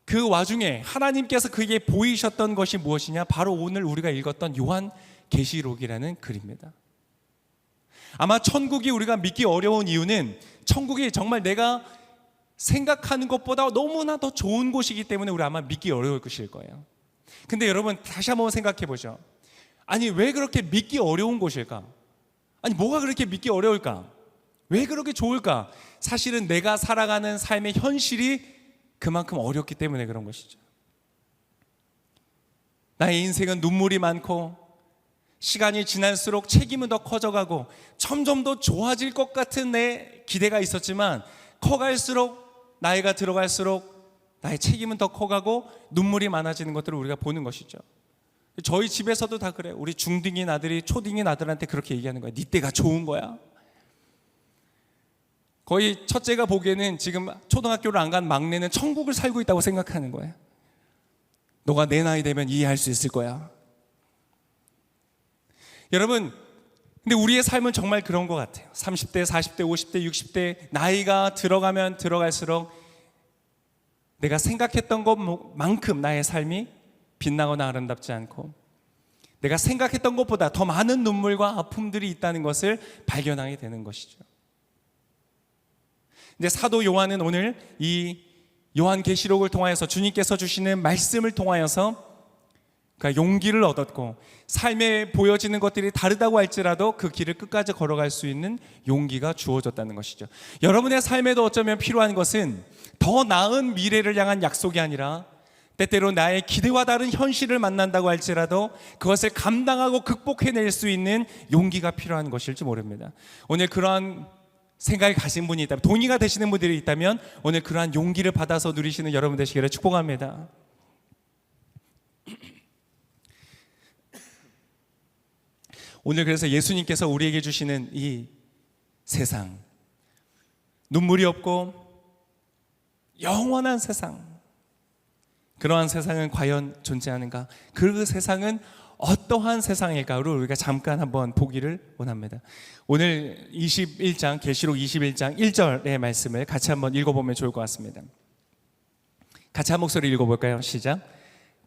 그 와중에 하나님께서 그에게 보이셨던 것이 무엇이냐? 바로 오늘 우리가 읽었던 요한 계시록이라는 글입니다. 아마 천국이 우리가 믿기 어려운 이유는 천국이 정말 내가 생각하는 것보다 너무나 더 좋은 곳이기 때문에 우리 아마 믿기 어려울 것일 거예요. 근데 여러분 다시 한번 생각해 보죠. 아니, 왜 그렇게 믿기 어려운 곳일까? 아니, 뭐가 그렇게 믿기 어려울까? 왜 그렇게 좋을까? 사실은 내가 살아가는 삶의 현실이 그만큼 어렵기 때문에 그런 것이죠. 나의 인생은 눈물이 많고 시간이 지날수록 책임은 더 커져가고 점점 더 좋아질 것 같은 내 기대가 있었지만 커갈수록, 나이가 들어갈수록 나의 책임은 더 커가고 눈물이 많아지는 것들을 우리가 보는 것이죠. 저희 집에서도 다 그래요. 우리 중딩인 아들이 초딩인 아들한테 그렇게 얘기하는 거야. 네 때가 좋은 거야. 거의 첫째가 보기에는 지금 초등학교를 안 간 막내는 천국을 살고 있다고 생각하는 거예요. 너가 내 나이 되면 이해할 수 있을 거야. 여러분, 근데 우리의 삶은 정말 그런 것 같아요. 30대, 40대, 50대, 60대 나이가 들어가면 들어갈수록 내가 생각했던 것만큼 나의 삶이 빛나거나 아름답지 않고 내가 생각했던 것보다 더 많은 눈물과 아픔들이 있다는 것을 발견하게 되는 것이죠. 근데 사도 요한은 오늘 이 요한계시록을 통하여서 주님께서 주시는 말씀을 통하여서 그러니까 용기를 얻었고 삶에 보여지는 것들이 다르다고 할지라도 그 길을 끝까지 걸어갈 수 있는 용기가 주어졌다는 것이죠. 여러분의 삶에도 어쩌면 필요한 것은 더 나은 미래를 향한 약속이 아니라 때때로 나의 기대와 다른 현실을 만난다고 할지라도 그것을 감당하고 극복해낼 수 있는 용기가 필요한 것일지 모릅니다. 오늘 그러한 생각을 가진 분이 있다면, 동의가 되시는 분들이 있다면 오늘 그러한 용기를 받아서 누리시는 여러분 되시기를 축복합니다. 오늘 그래서 예수님께서 우리에게 주시는 이 세상, 눈물이 없고 영원한 세상, 그러한 세상은 과연 존재하는가? 그 세상은 어떠한 세상일까를 우리가 잠깐 한번 보기를 원합니다. 오늘 21장, 계시록 21장 1절의 말씀을 같이 한번 읽어보면 좋을 것 같습니다. 같이 한 목소리 읽어볼까요? 시작.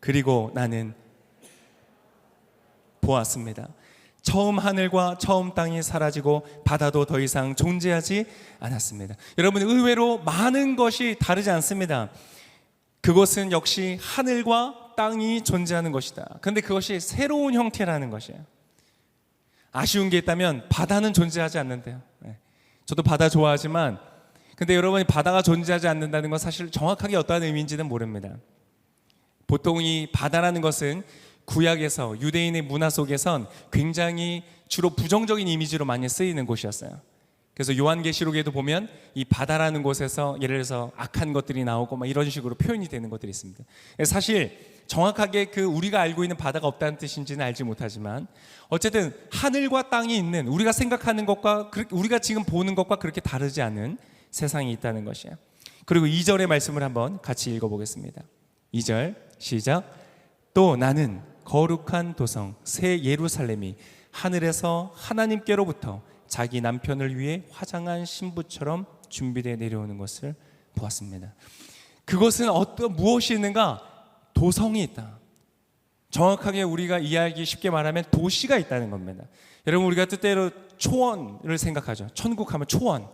그리고 나는 보았습니다. 처음 하늘과 처음 땅이 사라지고 바다도 더 이상 존재하지 않았습니다. 여러분, 의외로 많은 것이 다르지 않습니다. 그것은 역시 하늘과 땅이 존재하는 것이다. 그런데 그것이 새로운 형태라는 것이에요. 아쉬운 게 있다면 바다는 존재하지 않는데요. 저도 바다 좋아하지만 근데 여러분이 바다가 존재하지 않는다는 건 사실 정확하게 어떠한 의미인지는 모릅니다. 보통 이 바다라는 것은 구약에서 유대인의 문화 속에선 굉장히 주로 부정적인 이미지로 많이 쓰이는 곳이었어요. 그래서 요한계시록에도 보면 이 바다라는 곳에서 예를 들어서 악한 것들이 나오고 막 이런 식으로 표현이 되는 것들이 있습니다. 사실 정확하게 그 우리가 알고 있는 바다가 없다는 뜻인지는 알지 못하지만 어쨌든 하늘과 땅이 있는 우리가 생각하는 것과 우리가 지금 보는 것과 그렇게 다르지 않은 세상이 있다는 것이에요. 그리고 2절의 말씀을 한번 같이 읽어보겠습니다. 2절 시작. 또 나는 거룩한 도성 새 예루살렘이 하늘에서 하나님께로부터 자기 남편을 위해 화장한 신부처럼 준비되어 내려오는 것을 보았습니다. 그것은 무엇이 있는가? 도성이 있다. 정확하게 우리가 이해하기 쉽게 말하면 도시가 있다는 겁니다. 여러분, 우리가 뜻대로 초원을 생각하죠. 천국 하면 초원,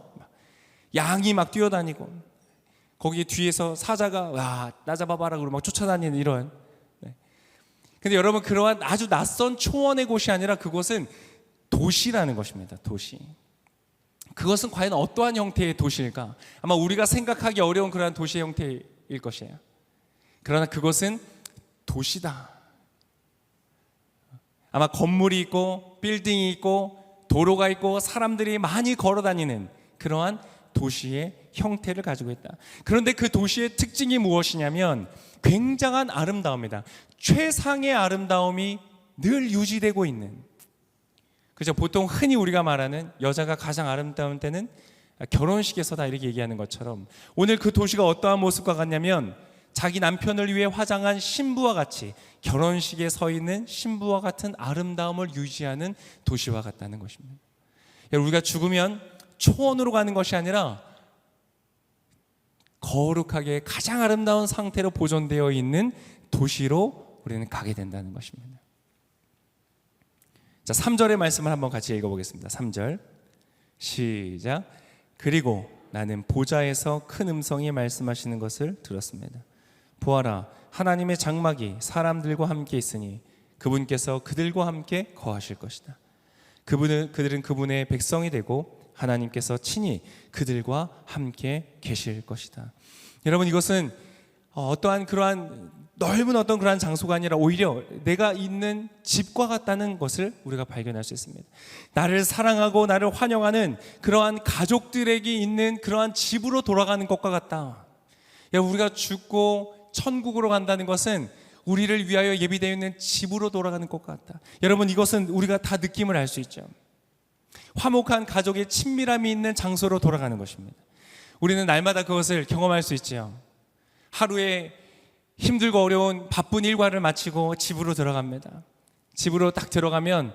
양이 막 뛰어다니고 거기 뒤에서 사자가 와, 나 잡아봐라 그러고 막 쫓아다니는 이런. 근데 여러분, 그러한 아주 낯선 초원의 곳이 아니라 그곳은 도시라는 것입니다. 도시. 그것은 과연 어떠한 형태의 도시일까? 아마 우리가 생각하기 어려운 그러한 도시의 형태일 것이에요. 그러나 그것은 도시다. 아마 건물이 있고 빌딩이 있고 도로가 있고 사람들이 많이 걸어 다니는 그러한 도시의 형태를 가지고 있다. 그런데 그 도시의 특징이 무엇이냐면 굉장한 아름다움이다. 최상의 아름다움이 늘 유지되고 있는. 그죠? 보통 흔히 우리가 말하는 여자가 가장 아름다운 때는 결혼식에서다 이렇게 얘기하는 것처럼 오늘 그 도시가 어떠한 모습과 같냐면 자기 남편을 위해 화장한 신부와 같이 결혼식에 서 있는 신부와 같은 아름다움을 유지하는 도시와 같다는 것입니다. 우리가 죽으면 초원으로 가는 것이 아니라 거룩하게 가장 아름다운 상태로 보존되어 있는 도시로 우리는 가게 된다는 것입니다. 자, 3절의 말씀을 한번 같이 읽어보겠습니다. 3절 시작. 그리고 나는 보좌에서 큰 음성이 말씀하시는 것을 들었습니다. 보아라, 하나님의 장막이 사람들과 함께 있으니 그분께서 그들과 함께 거하실 것이다. 그들은 그분의 백성이 되고 하나님께서 친히 그들과 함께 계실 것이다. 여러분, 이것은 어떠한 그러한 넓은 어떤 그러한 장소가 아니라 오히려 내가 있는 집과 같다는 것을 우리가 발견할 수 있습니다. 나를 사랑하고 나를 환영하는 그러한 가족들에게 있는 그러한 집으로 돌아가는 것과 같다. 우리가 죽고 천국으로 간다는 것은 우리를 위하여 예비되어 있는 집으로 돌아가는 것 같다. 여러분, 이것은 우리가 다 느낌을 알 수 있죠. 화목한 가족의 친밀함이 있는 장소로 돌아가는 것입니다. 우리는 날마다 그것을 경험할 수 있죠. 하루에 힘들고 어려운 바쁜 일과를 마치고 집으로 들어갑니다. 집으로 딱 들어가면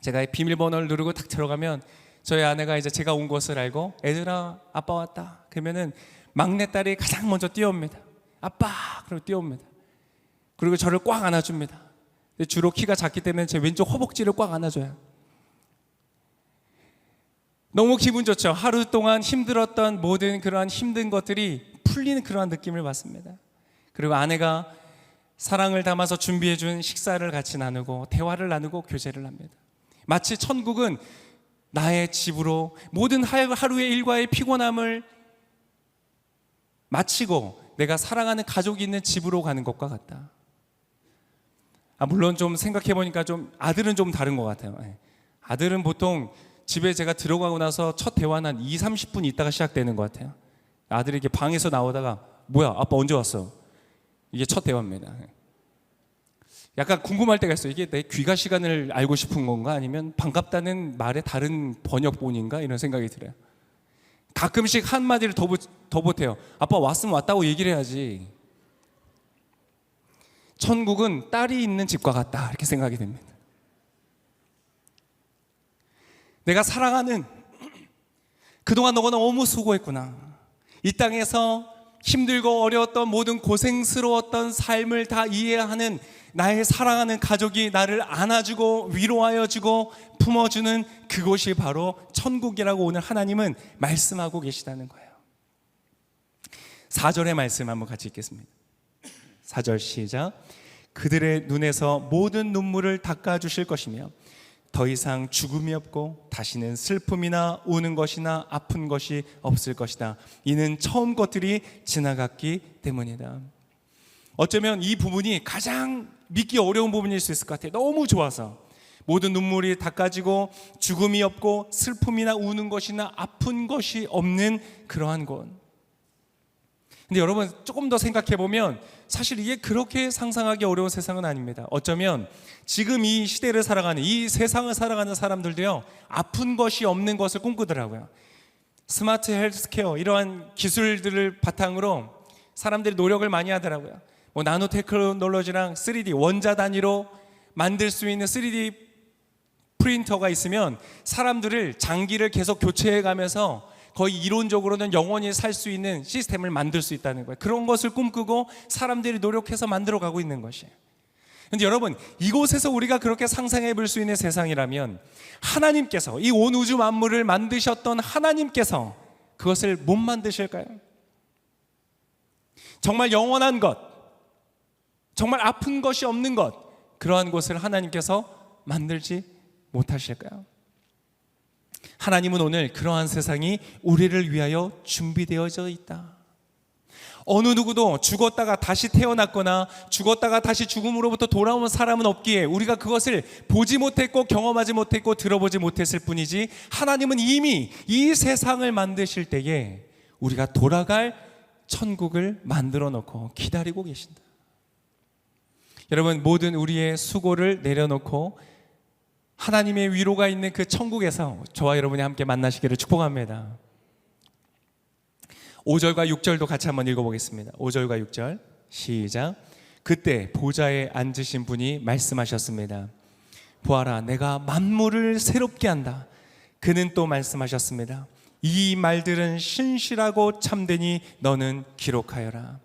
제가 비밀번호를 누르고 딱 들어가면 저희 아내가 이제 제가 온 것을 알고 애들아 아빠 왔다 그러면은 막내딸이 가장 먼저 뛰어옵니다. 아빠 그러고 뛰어옵니다. 그리고 저를 꽉 안아줍니다. 주로 키가 작기 때문에 제 왼쪽 허벅지를 꽉 안아줘요. 너무 기분 좋죠. 하루 동안 힘들었던 모든 그러한 힘든 것들이 풀리는 그러한 느낌을 받습니다. 그리고 아내가 사랑을 담아서 준비해준 식사를 같이 나누고 대화를 나누고 교제를 합니다. 마치 천국은 나의 집으로 모든 하루의 일과의 피곤함을 마치고 내가 사랑하는 가족이 있는 집으로 가는 것과 같다. 물론 좀 생각해보니까 좀 아들은 좀 다른 것 같아요. 아들은 보통 집에 제가 들어가고 나서 첫 대화는 한 20-30분 있다가 시작되는 것 같아요. 아들이 이렇게 방에서 나오다가 뭐야 아빠 언제 왔어? 이게 첫 대화입니다. 약간 궁금할 때가 있어요. 이게 내 귀가 시간을 알고 싶은 건가 아니면 반갑다는 말의 다른 번역본인가 이런 생각이 들어요. 가끔씩 한마디를 더 보태요. 아빠 왔으면 왔다고 얘기를 해야지. 천국은 딸이 있는 집과 같다 이렇게 생각이 됩니다. 내가 사랑하는 그동안 너가 너무 수고했구나. 이 땅에서 힘들고 어려웠던 모든 고생스러웠던 삶을 다 이해하는 나의 사랑하는 가족이 나를 안아주고 위로하여주고 품어주는 그곳이 바로 천국이라고 오늘 하나님은 말씀하고 계시다는 거예요. 4절의 말씀 한번 같이 읽겠습니다. 4절 시작. 그들의 눈에서 모든 눈물을 닦아주실 것이며 더 이상 죽음이 없고 다시는 슬픔이나 우는 것이나 아픈 것이 없을 것이다. 이는 처음 것들이 지나갔기 때문이다. 어쩌면 이 부분이 가장 믿기 어려운 부분일 수 있을 것 같아요. 너무 좋아서. 모든 눈물이 닦아지고 죽음이 없고 슬픔이나 우는 것이나 아픈 것이 없는 그러한 곳. 근데 여러분 조금 더 생각해 보면 사실 이게 그렇게 상상하기 어려운 세상은 아닙니다. 어쩌면 지금 이 시대를 살아가는, 이 세상을 살아가는 사람들도요, 아픈 것이 없는 것을 꿈꾸더라고요. 스마트 헬스케어 이러한 기술들을 바탕으로 사람들이 노력을 많이 하더라고요. 뭐 나노 테크놀로지랑 3D 원자 단위로 만들 수 있는 3D 프린터가 있으면 사람들을 장기를 계속 교체해 가면서 거의 이론적으로는 영원히 살 수 있는 시스템을 만들 수 있다는 거예요. 그런 것을 꿈꾸고 사람들이 노력해서 만들어 가고 있는 것이에요. 그런데 여러분, 이곳에서 우리가 그렇게 상상해 볼 수 있는 세상이라면 하나님께서, 이 온 우주 만물을 만드셨던 하나님께서 그것을 못 만드실까요? 정말 영원한 것, 정말 아픈 것이 없는 것, 그러한 곳을 하나님께서 만들지 못하실까요? 하나님은 오늘 그러한 세상이 우리를 위하여 준비되어져 있다. 어느 누구도 죽었다가 다시 태어났거나 죽었다가 다시 죽음으로부터 돌아온 사람은 없기에 우리가 그것을 보지 못했고 경험하지 못했고 들어보지 못했을 뿐이지, 하나님은 이미 이 세상을 만드실 때에 우리가 돌아갈 천국을 만들어 놓고 기다리고 계신다. 여러분, 모든 우리의 수고를 내려놓고 하나님의 위로가 있는 그 천국에서 저와 여러분이 함께 만나시기를 축복합니다. 5절과 6절도 같이 한번 읽어보겠습니다. 5절과 6절 시작. 그때 보좌에 앉으신 분이 말씀하셨습니다. 보아라, 내가 만물을 새롭게 한다. 그는 또 말씀하셨습니다. 이 말들은 신실하고 참되니 너는 기록하여라.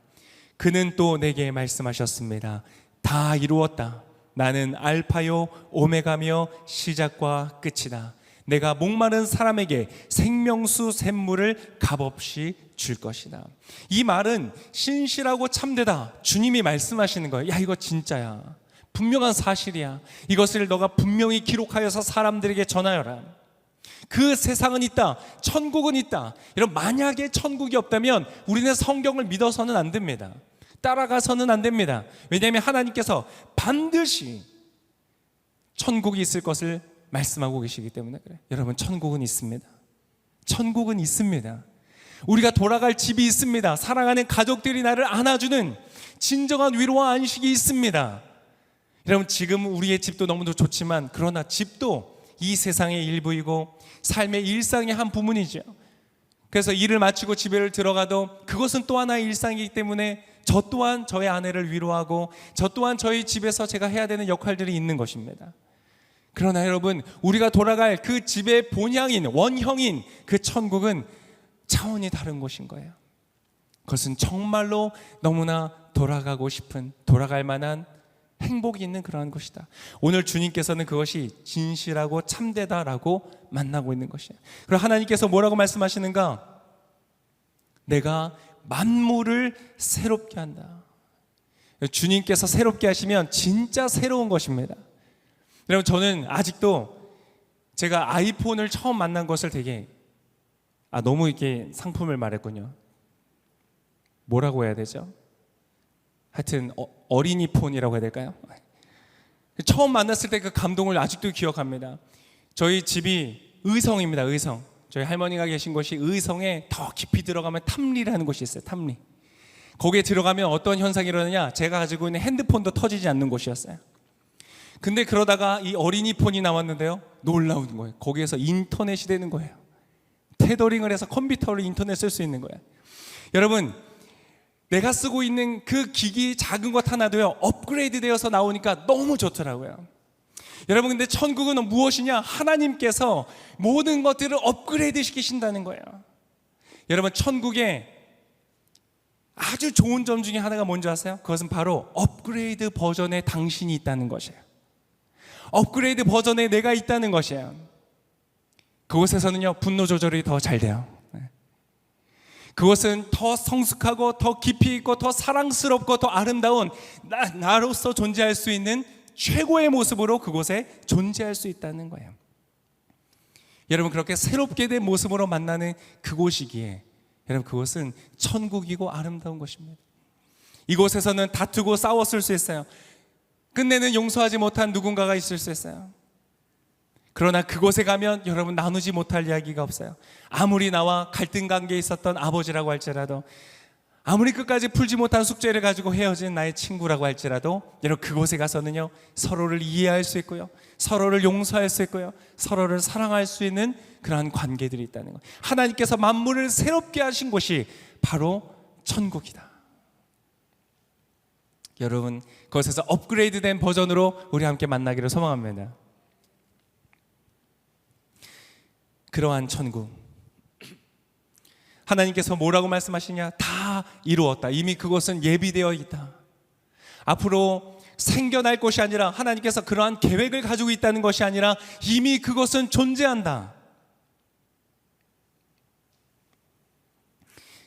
그는 또 내게 말씀하셨습니다. 다 이루었다. 나는 알파요 오메가며 시작과 끝이다. 내가 목마른 사람에게 생명수 샘물을 값없이 줄 것이다. 이 말은 신실하고 참되다. 주님이 말씀하시는 거예요. 야, 이거 진짜야. 분명한 사실이야. 이것을 너가 분명히 기록하여서 사람들에게 전하여라. 그 세상은 있다. 천국은 있다. 여러분, 만약에 천국이 없다면 우리는 성경을 믿어서는 안 됩니다. 따라가서는 안 됩니다. 왜냐하면 하나님께서 반드시 천국이 있을 것을 말씀하고 계시기 때문에 그래요. 여러분, 천국은 있습니다. 천국은 있습니다. 우리가 돌아갈 집이 있습니다. 사랑하는 가족들이 나를 안아주는 진정한 위로와 안식이 있습니다. 여러분, 지금 우리의 집도 너무도 좋지만 그러나 집도 이 세상의 일부이고 삶의 일상의 한 부분이죠. 그래서 일을 마치고 집에 들어가도 그것은 또 하나의 일상이기 때문에 저 또한 저의 아내를 위로하고 저 또한 저희 집에서 제가 해야 되는 역할들이 있는 것입니다. 그러나 여러분, 우리가 돌아갈 그 집의 본향인, 원형인 그 천국은 차원이 다른 곳인 거예요. 그것은 정말로 너무나 돌아가고 싶은, 돌아갈 만한 행복이 있는 그러한 곳이다. 오늘 주님께서는 그것이 진실하고 참되다라고 만나고 있는 것이에요. 그리고 하나님께서 뭐라고 말씀하시는가? 내가 만물을 새롭게 한다. 주님께서 새롭게 하시면 진짜 새로운 것입니다. 여러분, 저는 아직도 제가 아이폰을 처음 만난 것을 되게 너무 이렇게 상품을 말했군요. 뭐라고 해야 되죠? 하여튼 어린이 폰이라고 해야 될까요? 처음 만났을 때 그 감동을 아직도 기억합니다. 저희 집이 의성입니다. 의성. 저희 할머니가 계신 곳이 의성에 더 깊이 들어가면 탐리라는 곳이 있어요. 탐리. 거기에 들어가면 어떤 현상이 일어나냐, 제가 가지고 있는 핸드폰도 터지지 않는 곳이었어요. 근데 그러다가 이 어린이 폰이 나왔는데요, 놀라운 거예요. 거기에서 인터넷이 되는 거예요. 테더링을 해서 컴퓨터로 인터넷 쓸 수 있는 거예요. 여러분, 내가 쓰고 있는 그 기기 작은 것 하나도요, 업그레이드 되어서 나오니까 너무 좋더라고요. 여러분, 근데 천국은 무엇이냐? 하나님께서 모든 것들을 업그레이드 시키신다는 거예요. 여러분, 천국에 아주 좋은 점 중에 하나가 뭔지 아세요? 그것은 바로 업그레이드 버전의 당신이 있다는 것이에요. 업그레이드 버전의 내가 있다는 것이에요. 그곳에서는요, 분노 조절이 더 잘 돼요. 그것은 더 성숙하고 더 깊이 있고 더 사랑스럽고 더 아름다운 나로서 존재할 수 있는 최고의 모습으로 그곳에 존재할 수 있다는 거예요. 여러분, 그렇게 새롭게 된 모습으로 만나는 그곳이기에 여러분, 그것은 천국이고 아름다운 곳입니다. 이곳에서는 다투고 싸웠을 수 있어요. 끝내는 용서하지 못한 누군가가 있을 수 있어요. 그러나 그곳에 가면 여러분 나누지 못할 이야기가 없어요. 아무리 나와 갈등 관계에 있었던 아버지라고 할지라도, 아무리 끝까지 풀지 못한 숙제를 가지고 헤어진 나의 친구라고 할지라도, 여러분 그곳에 가서는요 서로를 이해할 수 있고요, 서로를 용서할 수 있고요, 서로를 사랑할 수 있는 그러한 관계들이 있다는 거예요. 하나님께서 만물을 새롭게 하신 곳이 바로 천국이다. 여러분 그것에서 업그레이드된 버전으로 우리 함께 만나기를 소망합니다. 그러한 천국, 하나님께서 뭐라고 말씀하시냐? 다 이루었다. 이미 그것은 예비되어 있다. 앞으로 생겨날 것이 아니라, 하나님께서 그러한 계획을 가지고 있다는 것이 아니라 이미 그것은 존재한다.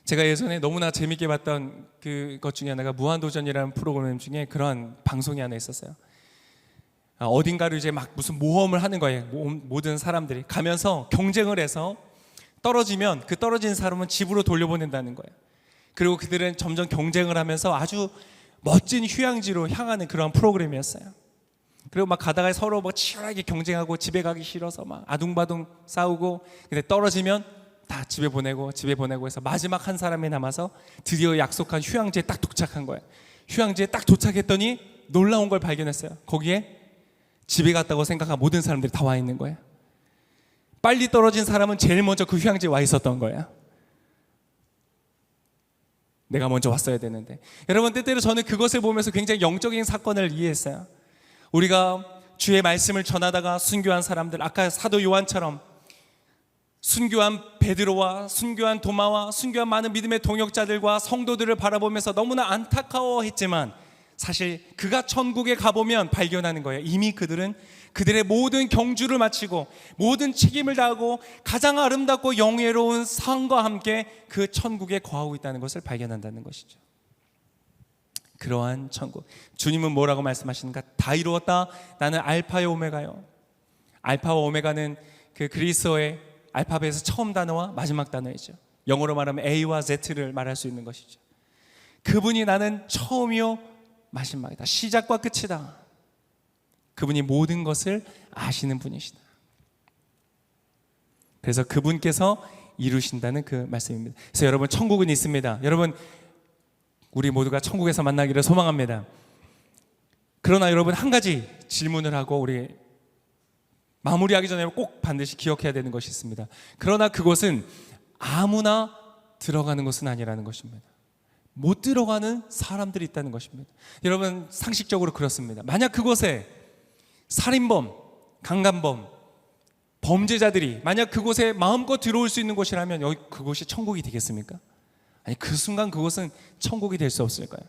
제가 예전에 너무나 재밌게 봤던 그것 중에 하나가 무한도전이라는 프로그램 중에 그러한 방송이 하나 있었어요. 어딘가로 이제 막 무슨 모험을 하는 거예요. 모든 사람들이 가면서 경쟁을 해서 떨어지면 그 떨어진 사람은 집으로 돌려보낸다는 거예요. 그리고 그들은 점점 경쟁을 하면서 아주 멋진 휴양지로 향하는 그런 프로그램이었어요. 그리고 막 가다가 서로 뭐 치열하게 경쟁하고 집에 가기 싫어서 막 아둥바둥 싸우고, 근데 떨어지면 다 집에 보내고 해서 마지막 한 사람이 남아서 드디어 약속한 휴양지에 딱 도착한 거예요. 휴양지에 딱 도착했더니 놀라운 걸 발견했어요. 거기에 집에 갔다고 생각한 모든 사람들이 다 와 있는 거예요. 빨리 떨어진 사람은 제일 먼저 그 휴양지에 와 있었던 거예요. 내가 먼저 왔어야 되는데. 여러분 때때로 저는 그것을 보면서 굉장히 영적인 사건을 이해했어요. 우리가 주의 말씀을 전하다가 순교한 사람들, 아까 사도 요한처럼 순교한 베드로와 순교한 도마와 순교한 많은 믿음의 동역자들과 성도들을 바라보면서 너무나 안타까워했지만, 사실 그가 천국에 가보면 발견하는 거예요. 이미 그들은 그들의 모든 경주를 마치고 모든 책임을 다하고 가장 아름답고 영예로운 상과 함께 그 천국에 거하고 있다는 것을 발견한다는 것이죠. 그러한 천국, 주님은 뭐라고 말씀하시는가? 다 이루었다. 나는 알파요 오메가요. 알파와 오메가는 그 그리스어의 알파벳에서 처음 단어와 마지막 단어이죠. 영어로 말하면 A와 Z를 말할 수 있는 것이죠. 그분이 나는 처음이요 마지막이다. 시작과 끝이다. 그분이 모든 것을 아시는 분이시다. 그래서 그분께서 이루신다는 그 말씀입니다. 그래서 여러분 천국은 있습니다. 여러분 우리 모두가 천국에서 만나기를 소망합니다. 그러나 여러분 한 가지 질문을 하고 우리 마무리하기 전에 꼭 반드시 기억해야 되는 것이 있습니다. 그러나 그것은 아무나 들어가는 것은 아니라는 것입니다. 못 들어가는 사람들이 있다는 것입니다. 여러분 상식적으로 그렇습니다. 만약 그곳에 살인범, 강간범, 범죄자들이 만약 그곳에 마음껏 들어올 수 있는 곳이라면 여기 그곳이 천국이 되겠습니까? 아니, 그 순간 그곳은 천국이 될 수 없을까요?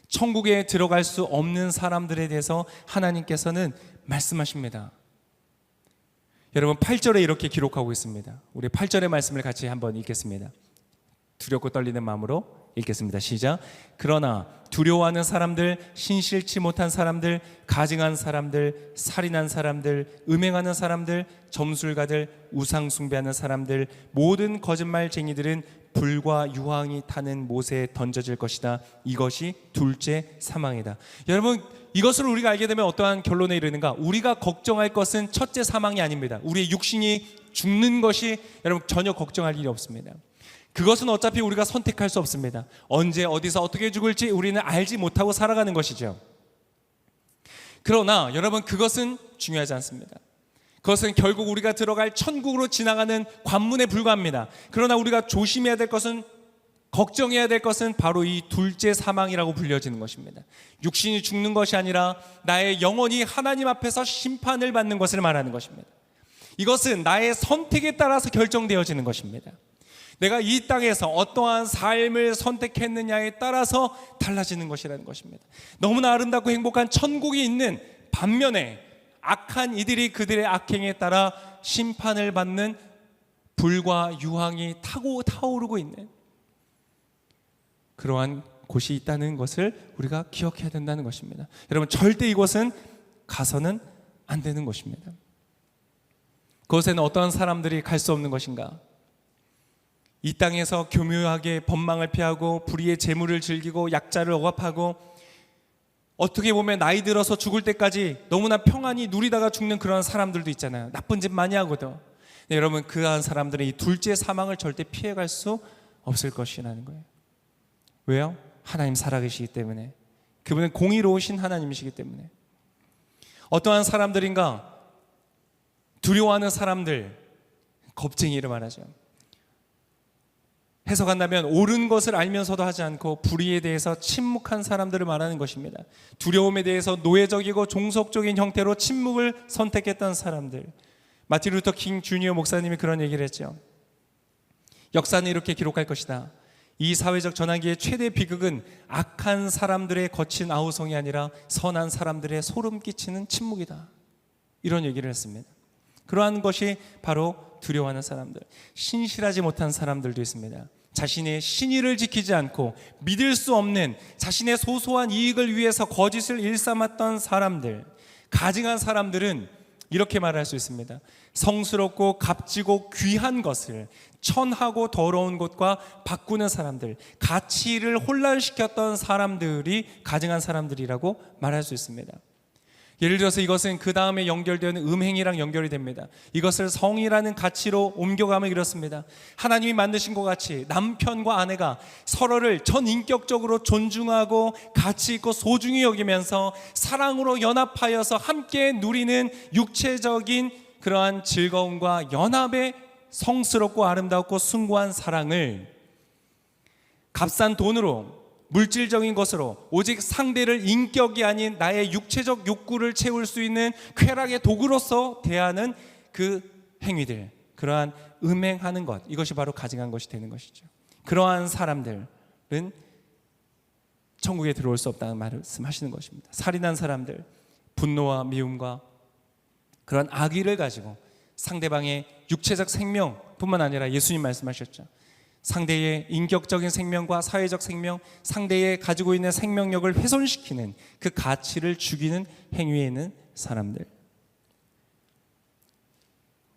천국에 들어갈 수 없는 사람들에 대해서 하나님께서는 말씀하십니다. 여러분 8절에 이렇게 기록하고 있습니다. 우리 8절의 말씀을 같이 한번 읽겠습니다. 두렵고 떨리는 마음으로 읽겠습니다. 시작. 그러나 두려워하는 사람들, 신실치 못한 사람들, 가증한 사람들, 살인한 사람들, 음행하는 사람들, 점술가들, 우상 숭배하는 사람들, 모든 거짓말쟁이들은 불과 유황이 타는 못에 던져질 것이다. 이것이 둘째 사망이다. 여러분 이것을 우리가 알게 되면 어떠한 결론에 이르는가? 우리가 걱정할 것은 첫째 사망이 아닙니다. 우리의 육신이 죽는 것이 여러분 전혀 걱정할 일이 없습니다. 그것은 어차피 우리가 선택할 수 없습니다. 언제 어디서 어떻게 죽을지 우리는 알지 못하고 살아가는 것이죠. 그러나 여러분 그것은 중요하지 않습니다. 그것은 결국 우리가 들어갈 천국으로 지나가는 관문에 불과합니다. 그러나 우리가 조심해야 될 것은, 걱정해야 될 것은 바로 이 둘째 사망이라고 불려지는 것입니다. 육신이 죽는 것이 아니라 나의 영혼이 하나님 앞에서 심판을 받는 것을 말하는 것입니다. 이것은 나의 선택에 따라서 결정되어지는 것입니다. 내가 이 땅에서 어떠한 삶을 선택했느냐에 따라서 달라지는 것이라는 것입니다. 너무나 아름답고 행복한 천국이 있는 반면에 악한 이들이 그들의 악행에 따라 심판을 받는 불과 유황이 타고 타오르고 있는 그러한 곳이 있다는 것을 우리가 기억해야 된다는 것입니다. 여러분 절대 이곳은 가서는 안 되는 것입니다. 그곳에는 어떠한 사람들이 갈 수 없는 것인가? 이 땅에서 교묘하게 법망을 피하고 불의의 재물을 즐기고 약자를 억압하고 어떻게 보면 나이 들어서 죽을 때까지 너무나 평안히 누리다가 죽는 그런 사람들도 있잖아요. 나쁜 짓 많이 하거든. 네, 여러분, 그러한 사람들은 이 둘째 사망을 절대 피해갈 수 없을 것이라는 거예요. 왜요? 하나님 살아계시기 때문에. 그분은 공의로우신 하나님이시기 때문에. 어떠한 사람들인가? 두려워하는 사람들, 겁쟁이를 말하죠. 해석한다면 옳은 것을 알면서도 하지 않고 불의에 대해서 침묵한 사람들을 말하는 것입니다. 두려움에 대해서 노예적이고 종속적인 형태로 침묵을 선택했던 사람들. 마틴 루터 킹 주니어 목사님이 그런 얘기를 했죠. 역사는 이렇게 기록할 것이다. 이 사회적 전환기의 최대 비극은 악한 사람들의 거친 아우성이 아니라 선한 사람들의 소름 끼치는 침묵이다. 이런 얘기를 했습니다. 그러한 것이 바로 두려워하는 사람들, 신실하지 못한 사람들도 있습니다. 자신의 신의를 지키지 않고 믿을 수 없는 자신의 소소한 이익을 위해서 거짓을 일삼았던 사람들, 가증한 사람들은 이렇게 말할 수 있습니다. 성스럽고 값지고 귀한 것을 천하고 더러운 것과 바꾸는 사람들, 가치를 혼란시켰던 사람들이 가증한 사람들이라고 말할 수 있습니다. 예를 들어서 이것은 그 다음에 연결되는 음행이랑 연결이 됩니다. 이것을 성이라는 가치로 옮겨가면 이렇습니다. 하나님이 만드신 것 같이 남편과 아내가 서로를 전인격적으로 존중하고 가치 있고 소중히 여기면서 사랑으로 연합하여서 함께 누리는 육체적인 그러한 즐거움과 연합의 성스럽고 아름답고 숭고한 사랑을 값싼 돈으로, 물질적인 것으로, 오직 상대를 인격이 아닌 나의 육체적 욕구를 채울 수 있는 쾌락의 도구로서 대하는 그 행위들, 그러한 음행하는 것, 이것이 바로 가증한 것이 되는 것이죠. 그러한 사람들은 천국에 들어올 수 없다는 말씀하시는 것입니다. 살인한 사람들, 분노와 미움과 그런 악의를 가지고 상대방의 육체적 생명뿐만 아니라 예수님 말씀하셨죠. 상대의 인격적인 생명과 사회적 생명, 상대의 가지고 있는 생명력을 훼손시키는 그 가치를 죽이는 행위에 있는 사람들.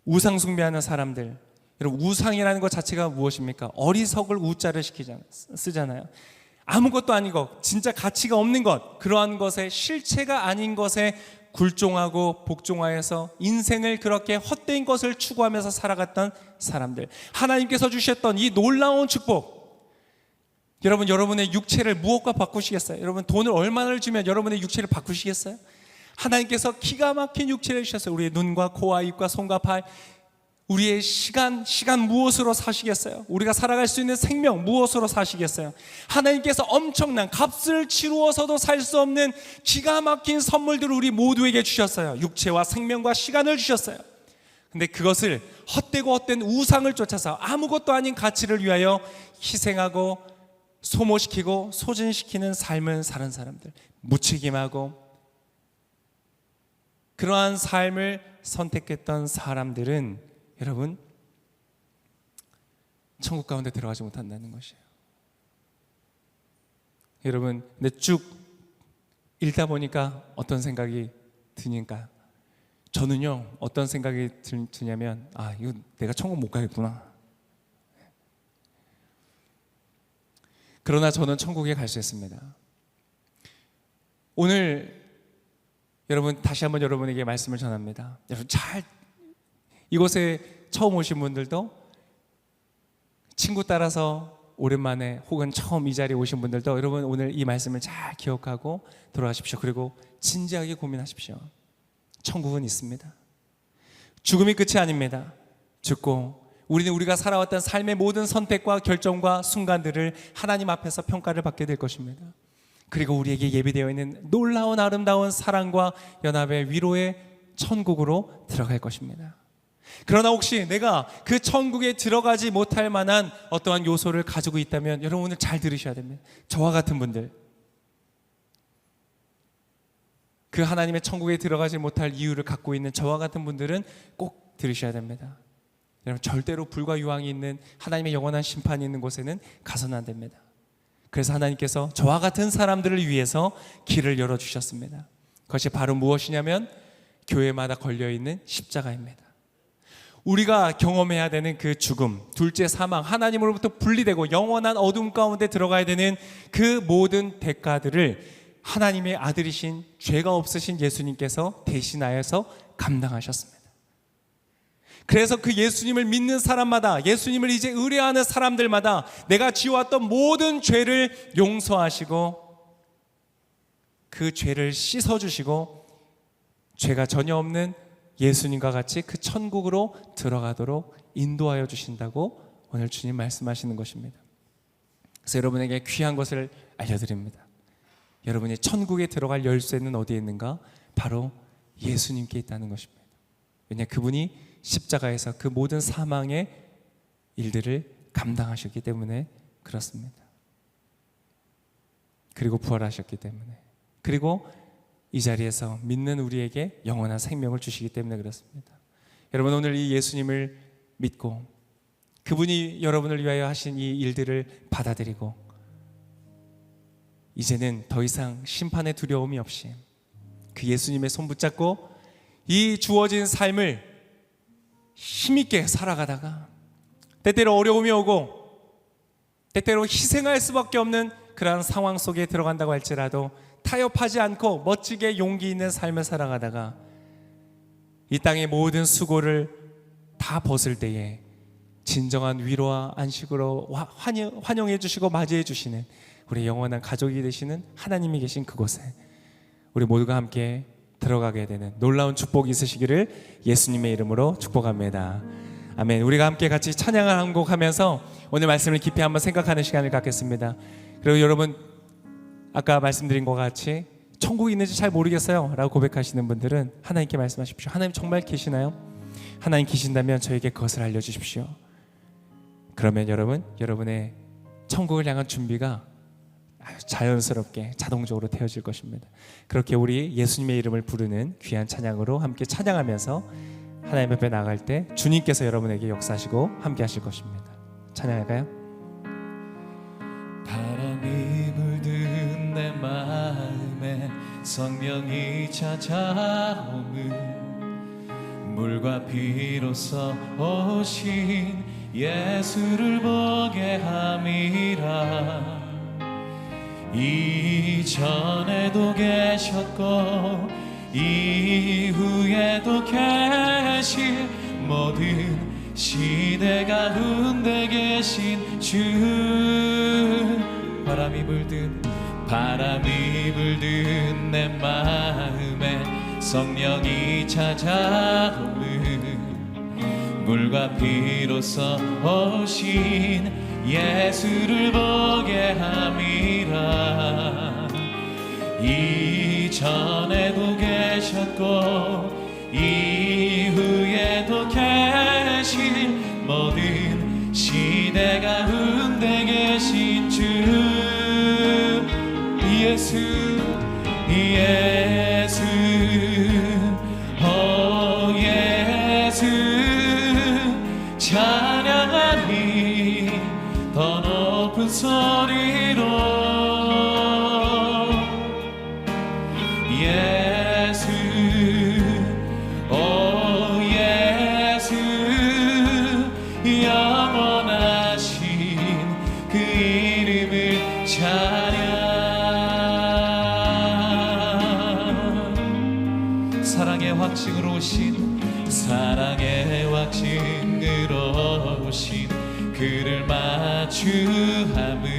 우상 숭배하는 사람들. 여러분, 우상이라는 것 자체가 무엇입니까? 어리석을 우자를 쓰잖아요. 아무것도 아닌 것, 진짜 가치가 없는 것, 그러한 것에, 실체가 아닌 것에 굴종하고 복종하여서 인생을 그렇게 헛된 것을 추구하면서 살아갔던 사람들, 하나님께서 주셨던 이 놀라운 축복, 여러분, 여러분의 육체를 무엇과 바꾸시겠어요? 여러분, 돈을 얼마를 주면 여러분의 육체를 바꾸시겠어요? 하나님께서 기가 막힌 육체를 주셨어요. 우리의 눈과 코와 입과 손과 발, 우리의 시간 무엇으로 사시겠어요? 우리가 살아갈 수 있는 생명 무엇으로 사시겠어요? 하나님께서 엄청난 값을 치루어서도 살 수 없는 기가 막힌 선물들을 우리 모두에게 주셨어요. 육체와 생명과 시간을 주셨어요. 근데 그것을 헛되고 헛된 우상을 쫓아서 아무것도 아닌 가치를 위하여 희생하고 소모시키고 소진시키는 삶을 사는 사람들, 무책임하고 그러한 삶을 선택했던 사람들은 여러분, 천국 가운데 들어가지 못한다는 것이에요. 여러분, 근데 쭉 읽다 보니까 어떤 생각이 드니까, 저는요 어떤 생각이 드냐면, 이거 내가 천국 못 가겠구나. 그러나 저는 천국에 갈 수 있습니다. 오늘 여러분, 다시 한번 여러분에게 말씀을 전합니다. 여러분, 이곳에 처음 오신 분들도, 친구 따라서 오랜만에 혹은 처음 이 자리에 오신 분들도, 여러분 오늘 이 말씀을 잘 기억하고 돌아가십시오. 그리고 진지하게 고민하십시오. 천국은 있습니다. 죽음이 끝이 아닙니다. 죽고 우리는 우리가 살아왔던 삶의 모든 선택과 결정과 순간들을 하나님 앞에서 평가를 받게 될 것입니다. 그리고 우리에게 예비되어 있는 놀라운 아름다운 사랑과 연합의 위로의 천국으로 들어갈 것입니다. 그러나 혹시 내가 그 천국에 들어가지 못할 만한 어떠한 요소를 가지고 있다면, 여러분 오늘 잘 들으셔야 됩니다. 저와 같은 분들, 그 하나님의 천국에 들어가지 못할 이유를 갖고 있는 저와 같은 분들은 꼭 들으셔야 됩니다. 여러분, 절대로 불과 유황이 있는 하나님의 영원한 심판이 있는 곳에는 가서는 안 됩니다. 그래서 하나님께서 저와 같은 사람들을 위해서 길을 열어주셨습니다. 그것이 바로 무엇이냐면 교회마다 걸려있는 십자가입니다. 우리가 경험해야 되는 그 죽음, 둘째 사망, 하나님으로부터 분리되고 영원한 어둠 가운데 들어가야 되는 그 모든 대가들을 하나님의 아들이신 죄가 없으신 예수님께서 대신하여서 감당하셨습니다. 그래서 그 예수님을 믿는 사람마다, 예수님을 이제 의뢰하는 사람들마다 내가 지어왔던 모든 죄를 용서하시고 그 죄를 씻어주시고 죄가 전혀 없는 예수님과 같이 그 천국으로 들어가도록 인도하여 주신다고 오늘 주님 말씀하시는 것입니다. 그래서 여러분에게 귀한 것을 알려드립니다. 여러분이 천국에 들어갈 열쇠는 어디에 있는가? 바로 예수님께 있다는 것입니다. 왜냐, 그분이 십자가에서 그 모든 사망의 일들을 감당하셨기 때문에 그렇습니다. 그리고 부활하셨기 때문에, 그리고 이 자리에서 믿는 우리에게 영원한 생명을 주시기 때문에 그렇습니다. 여러분, 오늘 이 예수님을 믿고 그분이 여러분을 위하여 하신 이 일들을 받아들이고 이제는 더 이상 심판의 두려움이 없이 그 예수님의 손 붙잡고 이 주어진 삶을 힘있게 살아가다가 때때로 어려움이 오고 때때로 희생할 수밖에 없는 그러한 상황 속에 들어간다고 할지라도 타협하지 않고 멋지게 용기 있는 삶을 살아가다가 이 땅의 모든 수고를 다 벗을 때에 진정한 위로와 안식으로 환영해 주시고 맞이해 주시는 우리 영원한 가족이 되시는 하나님이 계신 그곳에 우리 모두가 함께 들어가게 되는 놀라운 축복이 있으시기를 예수님의 이름으로 축복합니다. 아멘. 우리가 함께 같이 찬양을 한 곡 하면서 오늘 말씀을 깊이 한번 생각하는 시간을 갖겠습니다. 그리고 여러분, 아까 말씀드린 것 같이 천국이 있는지 잘 모르겠어요 라고 고백하시는 분들은 하나님께 말씀하십시오. 하나님 정말 계시나요? 하나님 계신다면 저에게 그것을 알려주십시오. 그러면 여러분, 여러분의 천국을 향한 준비가 자연스럽게 자동적으로 되어질 것입니다. 그렇게 우리 예수님의 이름을 부르는 귀한 찬양으로 함께 찬양하면서 하나님 앞에 나갈 때 주님께서 여러분에게 역사하시고 함께 하실 것입니다. 찬양할까요? 바람이 불든 내 마음에 성령이 찾아오는 물과 피로써 오신 예수를 보게 함이라. 이전에도 계셨고 이후에도 계실 모든 시대 가운데 계신 주. 바람이 불든 내 마음에 성령이 찾아오는 물과 피로써 오신 예수를 보게 함이라. 이전에도 계셨고 이후에도 계실 모든 시대 가운데 계신 주 예수, 예수, 오 예수 찬양하니 더 높은 소리로 예수, 오 예수 영원하신 그 이름을 찬양. 사랑의 확증으로 오신, 사랑의 확증으로 오신 그를 마주함은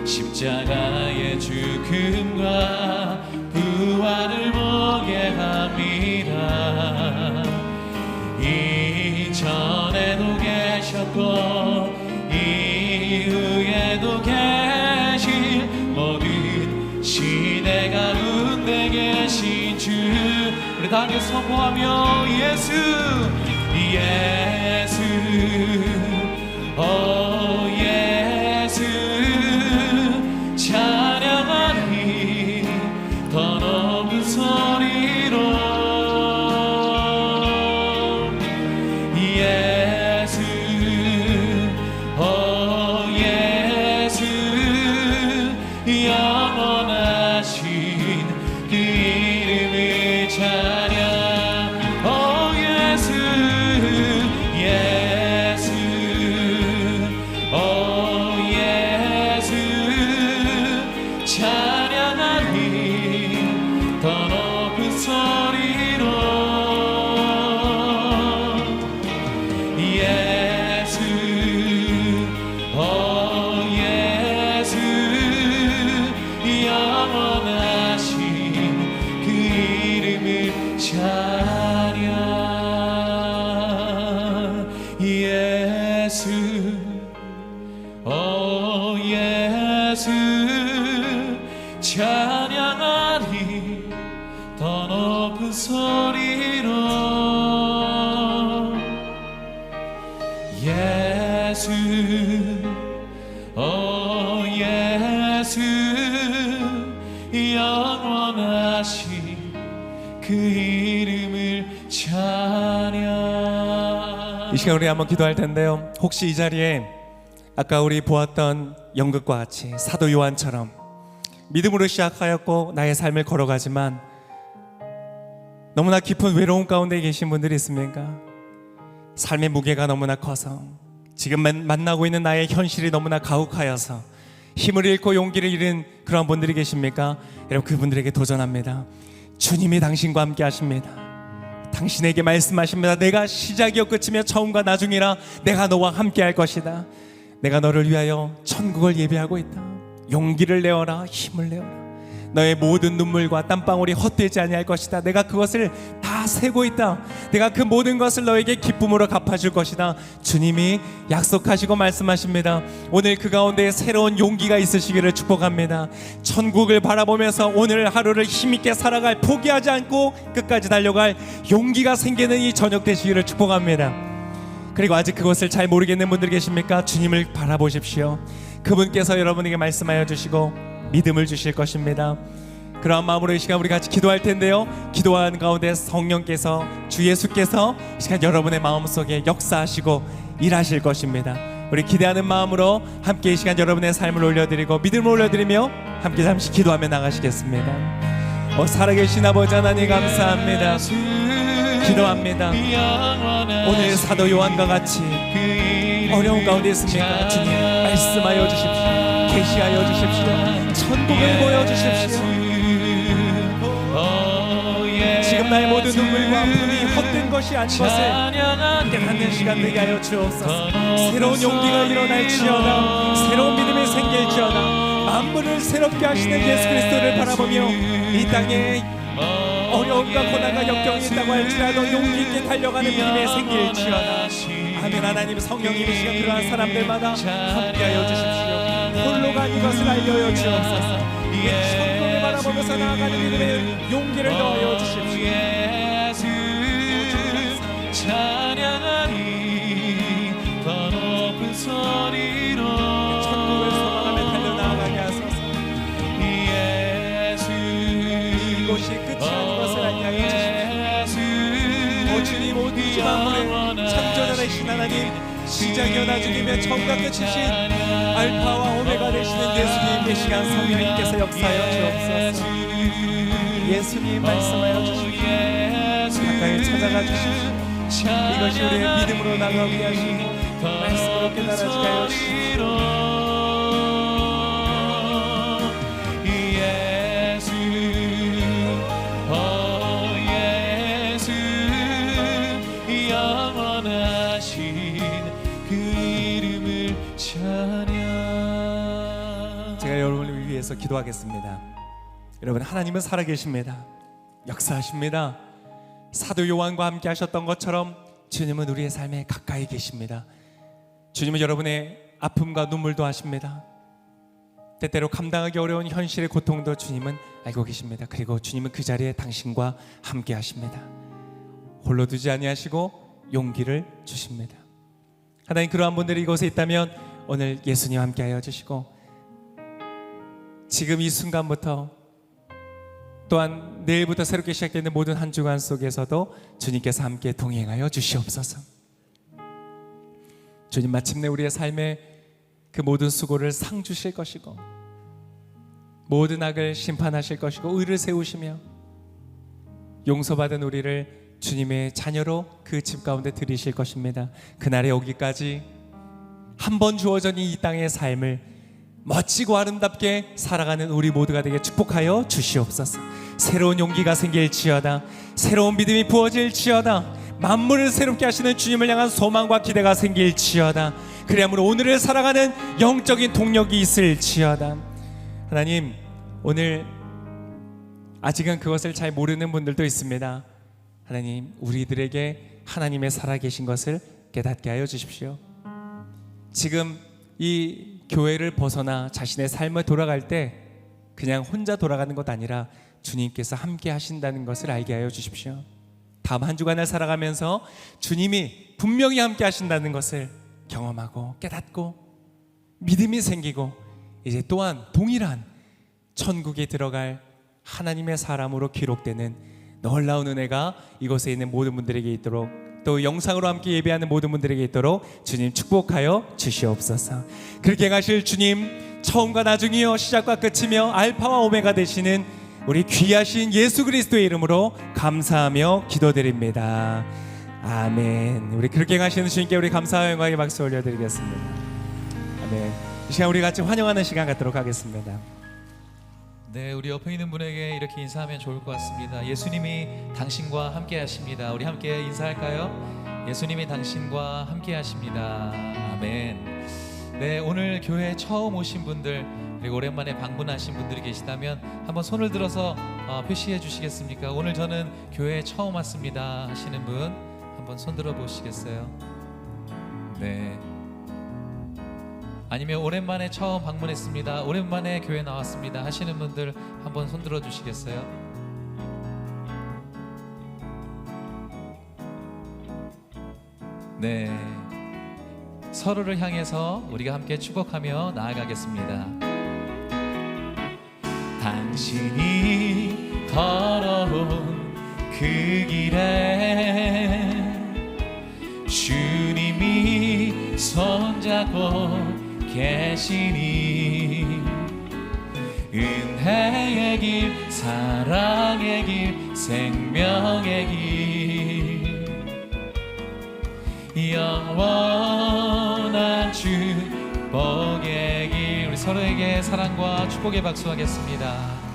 십자가의 죽음과 부활을 보게 함이라. 이전에도 계셨고 이후에도 계실 모든 시대 가운데 계신 주. 우리 다 함께 선포하며 예수, 예수, 오 예수 찬양하니 더 높은 소리로 예수, 오 예수 영원하신 그 이름을 찬양. 오 예수, 예수, 오 찬양 예수 오 예수 찬양하리 더 높은 소리로 예수 오 예수 영원하신 그 이름을 찬양. 이 시간 우리 한번 기도할 텐데요, 혹시 이 자리에 아까 우리 보았던 연극과 같이 사도 요한처럼 믿음으로 시작하였고 나의 삶을 걸어가지만 너무나 깊은 외로움 가운데 계신 분들이 있습니까? 삶의 무게가 너무나 커서 지금 만나고 있는 나의 현실이 너무나 가혹하여서 힘을 잃고 용기를 잃은 그런 분들이 계십니까? 여러분, 그분들에게 도전합니다. 주님이 당신과 함께 하십니다. 당신에게 말씀하십니다. 내가 시작이요 끝이며 처음과 나중이라 내가 너와 함께 할 것이다. 내가 너를 위하여 천국을 예비하고 있다. 용기를 내어라, 힘을 내어라. 너의 모든 눈물과 땀방울이 헛되지 아니할 것이다. 내가 그것을 다 세고 있다. 내가 그 모든 것을 너에게 기쁨으로 갚아줄 것이다. 주님이 약속하시고 말씀하십니다. 오늘 그 가운데 새로운 용기가 있으시기를 축복합니다. 천국을 바라보면서 오늘 하루를 힘있게 살아갈, 포기하지 않고 끝까지 달려갈 용기가 생기는 이 저녁 되시기를 축복합니다. 그리고 아직 그것을 잘 모르겠는 분들 계십니까? 주님을 바라보십시오. 그분께서 여러분에게 말씀하여 주시고 믿음을 주실 것입니다. 그러한 마음으로 이 시간 우리 같이 기도할 텐데요, 기도하는 가운데 성령께서, 주 예수께서 이 시간 여러분의 마음속에 역사하시고 일하실 것입니다. 우리 기대하는 마음으로 함께 이 시간 여러분의 삶을 올려드리고 믿음을 올려드리며 함께 잠시 기도하며 나가시겠습니다. 살아계신 아버지 하나님 감사합니다. 기도합니다. 오늘 사도 요한과 같이 어려운 가운데 있습니까? 주님 말씀하여 주십시오. 계시하여 주십시오. 천국을 보여주십시오. 지금 나의 모든 눈물과 아픔이 헛된 것이 아닌 것을 깨닫는 시간 되게 하여 주옵소서. 새로운 용기가 일어날지어다. 새로운 믿음이 생길지어다. 만물을 새롭게 하시는 예수 그리스도를 바라보며 이 땅에 어려움과 고난과 역경이 있다고 할지라도 용기 있게 달려가는 믿음이 생길지어다. 아멘. 하나님, 성령님 이 시간 그러한 사람들마다 함께하여 주십시오. 홀로가 이것을 알려여 주옵소서. 이 천국을 바라보면서 나아가는 믿음의 용기를 더하여 주십시오. 찬양하리 더 높은 소리로 천국을 소망하며 달려나가게 하소서. 예수 이곳이 끝이 아닌 것을 알게 하여 주십시오. 오 주님, 모든 만물의 창조자 되신 하나님, 시작이요 나중이며 처음과 끝이신 알파와 오메가 되시는 예수님, 이 시간 성령님께서 역사하여 주옵소서. 예수님 말씀하여 주십시오. 가까이 찾아가 주십시오. 이것이 우리의 믿음으로 나가게 하시고 말씀으로 깨달아지게 하여 주십시오. 예수 오 예수 영원하신 그 이름을 찬양. 제가 여러분을 위해서 기도하겠습니다. 여러분, 하나님은 살아계십니다. 역사하십니다. 사도 요한과 함께 하셨던 것처럼 주님은 우리의 삶에 가까이 계십니다. 주님은 여러분의 아픔과 눈물도 아십니다. 때때로 감당하기 어려운 현실의 고통도 주님은 알고 계십니다. 그리고 주님은 그 자리에 당신과 함께 하십니다. 홀로 두지 아니하시고 용기를 주십니다. 하나님, 그러한 분들이 이곳에 있다면 오늘 예수님 함께하여 주시고 지금 이 순간부터 또한 내일부터 새롭게 시작되는 모든 한 주간 속에서도 주님께서 함께 동행하여 주시옵소서. 주님, 마침내 우리의 삶에 그 모든 수고를 상 주실 것이고 모든 악을 심판하실 것이고 의를 세우시며 용서받은 우리를 주님의 자녀로 그 집 가운데 들이실 것입니다. 그날에 오기까지 한 번 주어진 이 땅의 삶을 멋지고 아름답게 살아가는 우리 모두가 되게 축복하여 주시옵소서. 새로운 용기가 생길지어다. 새로운 믿음이 부어질지어다. 만물을 새롭게 하시는 주님을 향한 소망과 기대가 생길지어다. 그리함으로 오늘을 살아가는 영적인 동력이 있을지어다. 하나님, 오늘 아직은 그것을 잘 모르는 분들도 있습니다. 하나님, 우리들에게 하나님의 살아계신 것을 깨닫게 하여 주십시오. 지금 이 교회를 벗어나 자신의 삶을 돌아갈 때 그냥 혼자 돌아가는 것 아니라 주님께서 함께 하신다는 것을 알게 하여 주십시오. 다음 한 주간을 살아가면서 주님이 분명히 함께 하신다는 것을 경험하고 깨닫고 믿음이 생기고 이제 또한 동일한 천국에 들어갈 하나님의 사람으로 기록되는 놀라운 은혜가 이곳에 있는 모든 분들에게 있도록, 또 영상으로 함께 예배하는 모든 분들에게 있도록 주님 축복하여 주시옵소서. 그렇게 가실 주님, 처음과 나중이요 시작과 끝이며 알파와 오메가 되시는 우리 귀하신 예수 그리스도의 이름으로 감사하며 기도드립니다. 아멘. 우리 그렇게 가시는 주님께 우리 감사와 영광의 박수 올려드리겠습니다. 아멘. 이 시간 우리 같이 환영하는 시간 갖도록 하겠습니다. 네, 우리 옆에 있는 분에게 이렇게 인사하면 좋을 것 같습니다. 예수님이 당신과 함께 하십니다. 우리 함께 인사할까요? 예수님이 당신과 함께 하십니다. 아멘. 네, 오늘 교회에 처음 오신 분들, 그리고 오랜만에 방문하신 분들이 계시다면 한번 손을 들어서 표시해 주시겠습니까? 오늘 저는 교회에 처음 왔습니다 하시는 분 한번 손 들어 보시겠어요? 네. 아니면 오랜만에 처음 방문했습니다, 오랜만에 교회 나왔습니다 하시는 분들 한번 손 들어 주시겠어요? 네, 서로를 향해서 우리가 함께 축복하며 나아가겠습니다. 당신이 걸어온 그 길에 주님이 손잡고 계시니 은혜의 길, 사랑의 길, 생명의 길, 영원한 축복의 길. 우리 서로에게 사랑과 축복의 박수 하겠습니다.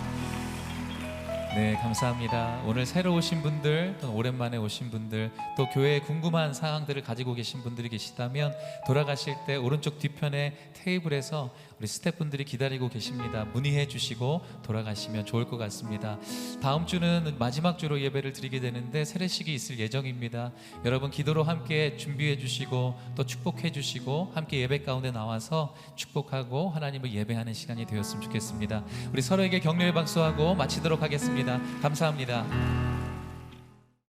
네, 감사합니다. 오늘 새로 오신 분들, 또 오랜만에 오신 분들, 또 교회에 궁금한 사항들을 가지고 계신 분들이 계시다면 돌아가실 때 오른쪽 뒤편에 테이블에서 우리 스태프분들이 기다리고 계십니다. 문의해 주시고 돌아가시면 좋을 것 같습니다. 다음 주는 마지막 주로 예배를 드리게 되는데 세례식이 있을 예정입니다. 여러분 기도로 함께 준비해 주시고 또 축복해 주시고 함께 예배 가운데 나와서 축복하고 하나님을 예배하는 시간이 되었으면 좋겠습니다. 우리 서로에게 격려의 박수하고 마치도록 하겠습니다. 감사합니다.